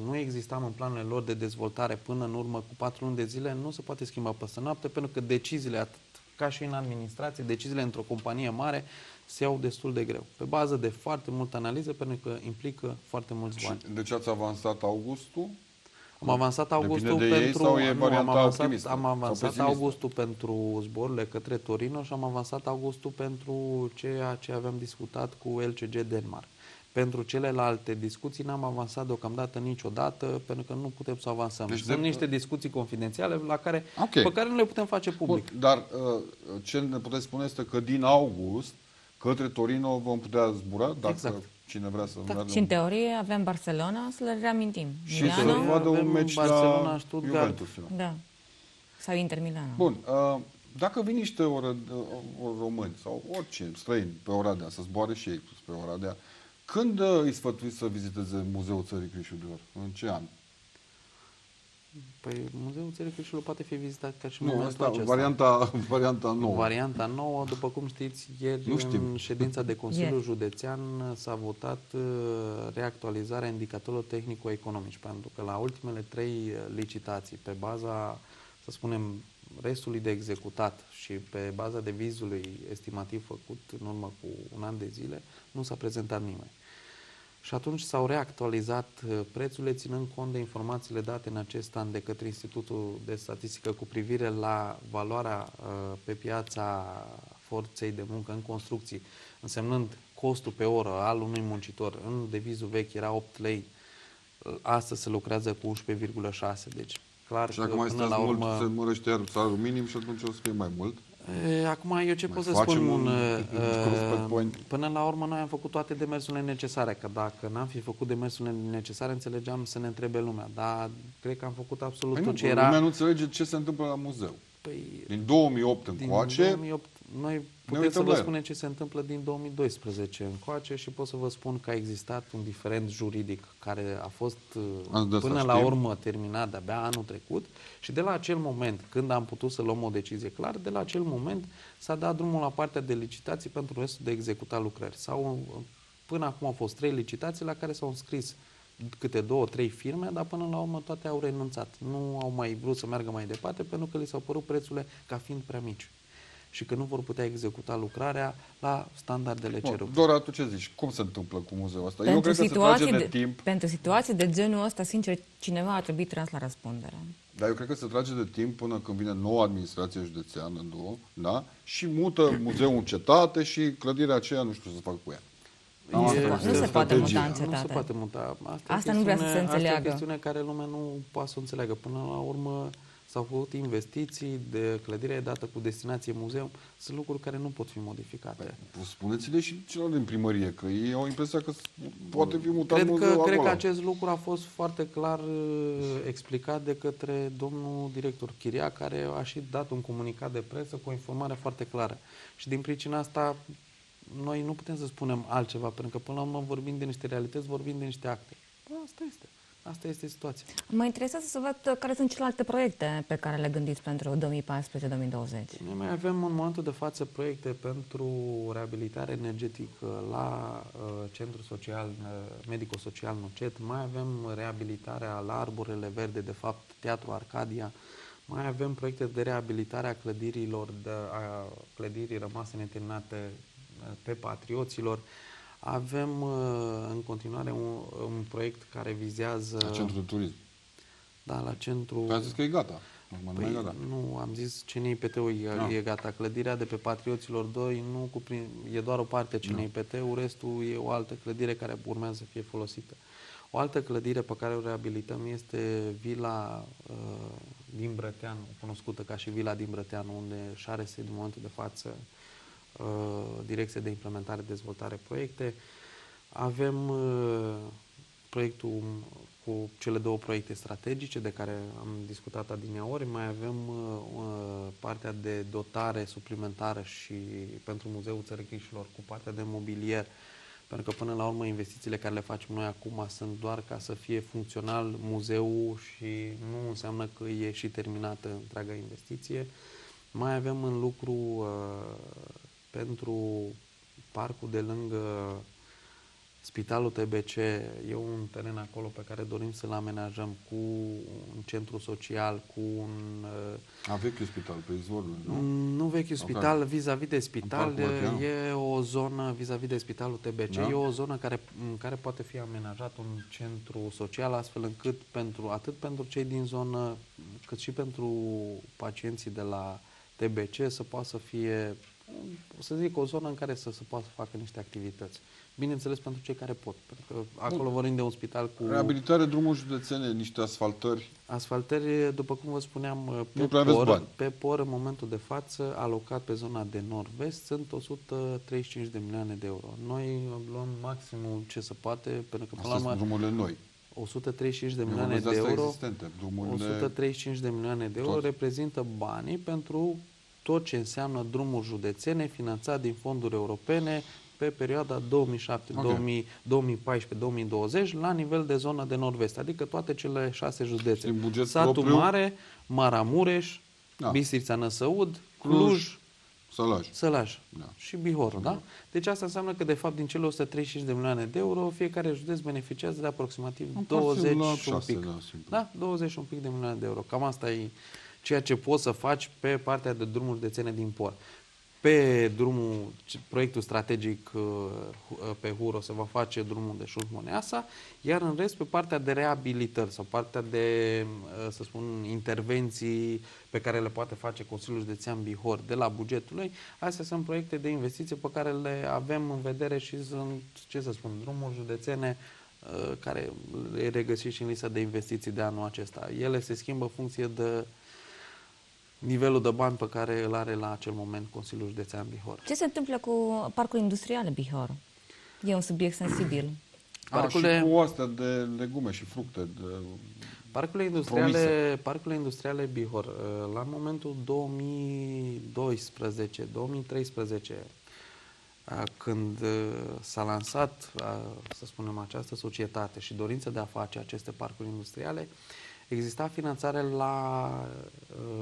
Speaker 2: nu existam în planurile lor de dezvoltare până în urmă cu 4 luni de zile, nu se poate schimba peste noapte, pentru că deciziile, atât ca și în administrație, deciziile într-o companie mare se iau destul de greu. Pe bază de foarte multă analiză, pentru că implică foarte mulți bani.
Speaker 1: Și de ce ați avansat augustul?
Speaker 2: Am avansat augustul pentru zborurile către Torino și am avansat augustul pentru ceea ce aveam discutat cu LCG Denmark. Pentru celelalte discuții n-am avansat deocamdată niciodată, pentru că nu putem să avansăm. Deci sunt niște discuții confidențiale pe care nu le putem face public.
Speaker 1: Bun, dar ce ne puteți spune este că din august către Torino vom putea zbura, dacă cine vrea să meargă.
Speaker 3: Și în teorie avem Barcelona, să le reamintim.
Speaker 1: Și să vadă un meci la Juventus.
Speaker 3: Da. Sau Inter Milano.
Speaker 1: Bun. Dacă vin niște români sau orice străini pe Oradea, să zboare și ei spre Oradea, când îi sfătuiți să viziteze Muzeul Țării Crișului? În ce an?
Speaker 2: Păi Muzeul Țării Crișului poate fi vizitat ca și în momentul acesta.
Speaker 1: Varianta nouă.
Speaker 2: Varianta nouă, după cum știți, ieri în ședința de Consiliu Județean s-a votat reactualizarea indicatorilor tehnico-economici, pentru că la ultimele 3 licitații, pe baza, să spunem, restului de executat și pe baza devizului estimativ făcut în urmă cu un an de zile, nu s-a prezentat nimeni. Și atunci s-au reactualizat prețurile, ținând cont de informațiile date în acest an de către Institutul de Statistică cu privire la valoarea pe piața forței de muncă în construcții, însemnând costul pe oră al unui muncitor. În devizul vechi era 8 lei, astăzi se lucrează cu 11,6, deci clar
Speaker 1: și acum până la urmă se mărește iar salariul minim și atunci o să fie mai mult.
Speaker 2: Acum eu ce pot să spun? Până la urmă noi am făcut toate demersurile necesare, că dacă n-am fi făcut demersurile necesare, înțelegeam să ne întrebe lumea, dar cred că am făcut absolut tot ce era.
Speaker 1: Lumea nu înțelege ce se întâmplă la muzeu. Din 2008 încoace,
Speaker 2: din 2008, noi putem să vă spunem ce se întâmplă din 2012 încoace și pot să vă spun că a existat un diferend juridic care a fost până la urmă terminat de-abia anul trecut și de la acel moment, când am putut să luăm o decizie clară, de la acel moment s-a dat drumul la partea de licitații pentru restul de executat lucrări. Până acum au fost 3 licitații la care s-au înscris câte 2-3 firme, dar până la urmă toate au renunțat. Nu au mai vrut să meargă mai departe pentru că li s-au părut prețurile ca fiind prea mici și că nu vor putea executa lucrarea la standardele cerute.
Speaker 1: Dora, tu ce zici? Cum se întâmplă cu muzeul ăsta? Eu cred că se trage de timp.
Speaker 3: Pentru situații de genul ăsta, sincer, cineva ar trebui tras la răspundere.
Speaker 1: Dar eu cred că se trage de timp până când vine noua administrație județeană, da? Și mută muzeul în cetate și clădirea aceea nu știu ce să fac cu ea.
Speaker 3: Nu se poate muta în
Speaker 2: Nu se
Speaker 3: cetate.
Speaker 2: poate muta.
Speaker 3: Asta nu vrea să se
Speaker 2: Asta e
Speaker 3: înțeleagă.
Speaker 2: o chestiune care lumea nu poate să o înțeleagă. Până la urmă s-au făcut investiții de clădire dată cu destinație muzeu. Sunt lucruri care nu pot fi modificate.
Speaker 1: Spuneți-le și celor din primărie, că ei au impresia că poate fi mutat muzeul
Speaker 2: Cred că
Speaker 1: acolo.
Speaker 2: acest lucru a fost foarte clar explicat de către domnul director Chiria, care a și dat un comunicat de presă cu o informare foarte clară. Și din pricina asta noi nu putem să spunem altceva, pentru că până la urmă vorbim de niște realități, vorbim de niște acte. Asta este. Asta este situația.
Speaker 3: Mă interesează să văd care sunt celelalte proiecte pe care le gândiți pentru 2014-2020.
Speaker 2: Noi mai avem în momentul de față proiecte pentru reabilitare energetică la Centrul Social, Medico-Social Nucet, mai avem reabilitarea la Arborele Verde, de fapt Teatru Arcadia, mai avem proiecte de reabilitare a clădirilor, a clădirii rămase neterminate pe Patrioților. Avem în continuare un proiect care vizează...
Speaker 1: La centrul de turism.
Speaker 2: Da, la centru...
Speaker 1: Păi a zis că e gata. Acum nu mai e gata.
Speaker 2: Nu, am zis CNIPT-ul e gata. Clădirea de pe Patrioților 2 e doar o parte a CNIPT-ul, restul e o altă clădire care urmează să fie folosită. O altă clădire pe care o reabilităm este Vila din Brăteanu, cunoscută ca și Vila din Brăteanu, unde și are sediu în momentul de față Direcția de Implementare, Dezvoltare, Proiecte. Avem proiectul cu cele două proiecte strategice de care am discutat adineaori. Mai avem partea de dotare suplimentară și pentru Muzeul Țărăchișilor cu partea de mobilier, pentru că până la urmă investițiile care le facem noi acum sunt doar ca să fie funcțional muzeul și nu înseamnă că e și terminată întreaga investiție. Mai avem în lucru pentru parcul de lângă Spitalul TBC, e un teren acolo pe care dorim să-l amenajăm cu un centru social, cu un...
Speaker 1: Vechiul spital, pe izvorul, nu?
Speaker 2: Nu vechiul spital, vis-a-vis de spital, e o zonă, vis-a-vis de Spitalul TBC, e o zonă în care poate fi amenajat un centru social, astfel încât atât pentru cei din zonă, cât și pentru pacienții de la TBC să poată să fie, să zic, o zonă în care să se poată să facă niște activități. Bineînțeles pentru cei care pot, pentru că acolo vorbim de un spital cu...
Speaker 1: Reabilitare, drumuri județene, niște asfaltări.
Speaker 2: Asfaltări, după cum vă spuneam, pe por, în momentul de față, alocat pe zona de nord-vest, sunt 135 de milioane de euro. Noi luăm maximul ce se poate, pentru că...
Speaker 1: Astea sunt drumurile noi.
Speaker 2: 135 de milioane de euro, 135 de milioane de euro reprezintă banii pentru tot ce înseamnă drumuri județene finanțat din fonduri europene pe perioada 2014-2020 la nivel de zonă de nord-vest, adică toate cele 6 județe. Satu Mare, Maramureș, Bistrița Năsăud, Cluj, Sălaj și Bihor. Da? Deci asta înseamnă că de fapt din cele 135 de milioane de euro fiecare județ beneficiază de aproximativ 20 și un pic. 20 și un pic de milioane de euro. Cam asta e ceea ce poți să faci pe partea de drumuri județene din por. Pe proiectul strategic pe Huro se va face drumul de Șuș-Moneasa, iar în rest pe partea de reabilitări sau partea de, să spun, intervenții pe care le poate face Consiliul Județean Bihor de la bugetul lui, astea sunt proiecte de investiție pe care le avem în vedere și sunt, ce să spun, drumuri județene care le regăsiți și în lista de investiții de anul acesta. Ele se schimbă în funcție de nivelul de bani pe care îl are la acel moment Consiliul Județean Bihor.
Speaker 3: Ce se întâmplă cu Parcul Industrial Bihor? E un subiect sensibil.
Speaker 1: Și cu astea de legume și fructe.
Speaker 2: Parcurile industriale Bihor, la momentul 2012-2013, când s-a lansat, să spunem, această societate și dorința de a face aceste parcuri industriale, exista finanțare la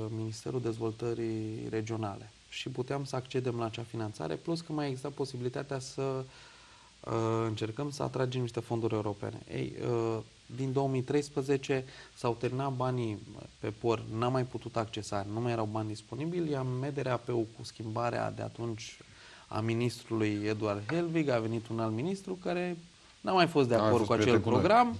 Speaker 2: Ministerul Dezvoltării Regionale și puteam să accedem la acea finanțare, plus că mai exista posibilitatea să încercăm să atragem niște fonduri europene. Din 2013 s-au terminat banii pe por, n-am mai putut accesa, nu mai erau bani disponibili, iar MDRAP-ul cu schimbarea de atunci a ministrului Eduard Helvig, a venit un alt ministru care n-a mai fost de
Speaker 1: N-a mai
Speaker 2: acord
Speaker 1: fost
Speaker 2: cu acel
Speaker 1: prieten cu noi.
Speaker 2: program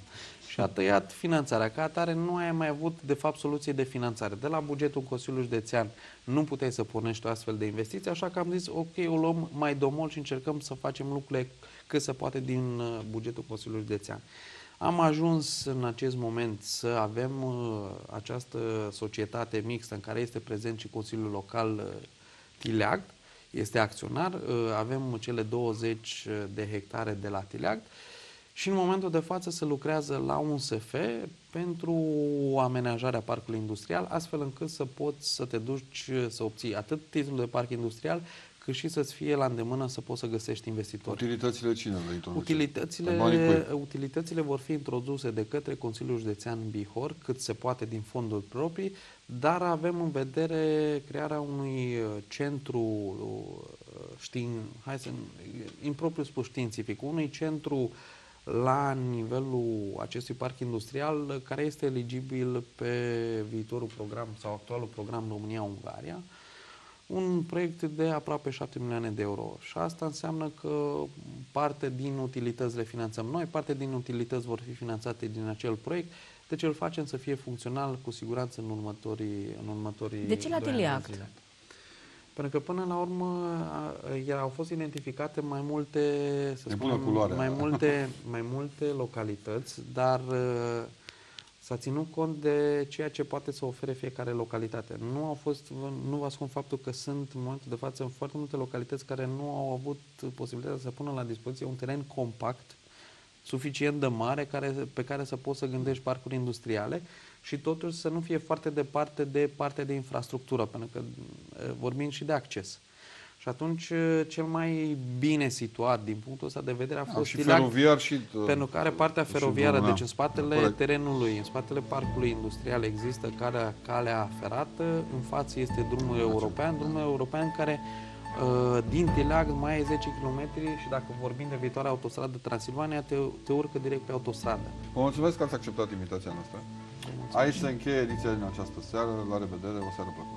Speaker 2: și a tăiat finanțarea. Ca atare nu ai mai avut, de fapt, soluție de finanțare. De la bugetul Consiliului Județean nu puteai să pornești o astfel de investiție, așa că am zis, ok, o luăm mai domol și încercăm să facem lucrurile cât se poate din bugetul Consiliului Județean. Am ajuns în acest moment să avem această societate mixtă în care este prezent și Consiliul Local Tileag, este acționar, avem cele 20 de hectare de la Tileag și în momentul de față se lucrează la un SF pentru amenajarea parcului industrial, astfel încât să poți să te duci să obții atât titlul de parc industrial, cât și să-ți fie la îndemână să poți să găsești investitori.
Speaker 1: Utilitățile cine le introduce?
Speaker 2: Utilitățile vor fi introduse de către Consiliul Județean Bihor, cât se poate din fonduri proprii, dar avem în vedere crearea unui centru, impropriu spus științific, unui centru la nivelul acestui parc industrial care este eligibil pe viitorul program sau actualul program România-Ungaria, un proiect de aproape 7 milioane de euro. Și asta înseamnă că parte din utilități le finanțăm noi, parte din utilități vor fi finanțate din acel proiect, deci îl facem să fie funcțional cu siguranță în următorii
Speaker 3: De ce la
Speaker 2: 2 ani de
Speaker 3: Tiliact?
Speaker 2: zile. Pentru că până la urmă au fost identificate mai multe, să spunem, mai multe localități, dar s-a ținut cont de ceea ce poate să ofere fiecare localitate. Nu vă ascund faptul că sunt în momentul de față foarte multe localități care nu au avut posibilitatea să pună la dispoziție un teren compact, suficient de mare, pe care să poți să gândești parcuri industriale și totuși să nu fie foarte departe de partea de infrastructură, pentru că vorbim și de acces. Și atunci cel mai bine situat din punctul ăsta de vedere a fost
Speaker 1: și
Speaker 2: Tileag,
Speaker 1: feroviar
Speaker 2: pentru care partea feroviară, deci în spatele
Speaker 1: corect.
Speaker 2: terenului, în spatele parcului industrial există calea ferată, în față este drumul european care din Tileag mai e 10 km și dacă vorbim de viitoarea autostradă Transilvania, te urcă direct pe autostradă.
Speaker 1: Vă mulțumesc că ați acceptat invitația noastră. Aici se încheie ediția din această seară. La revedere, o seară plăcută.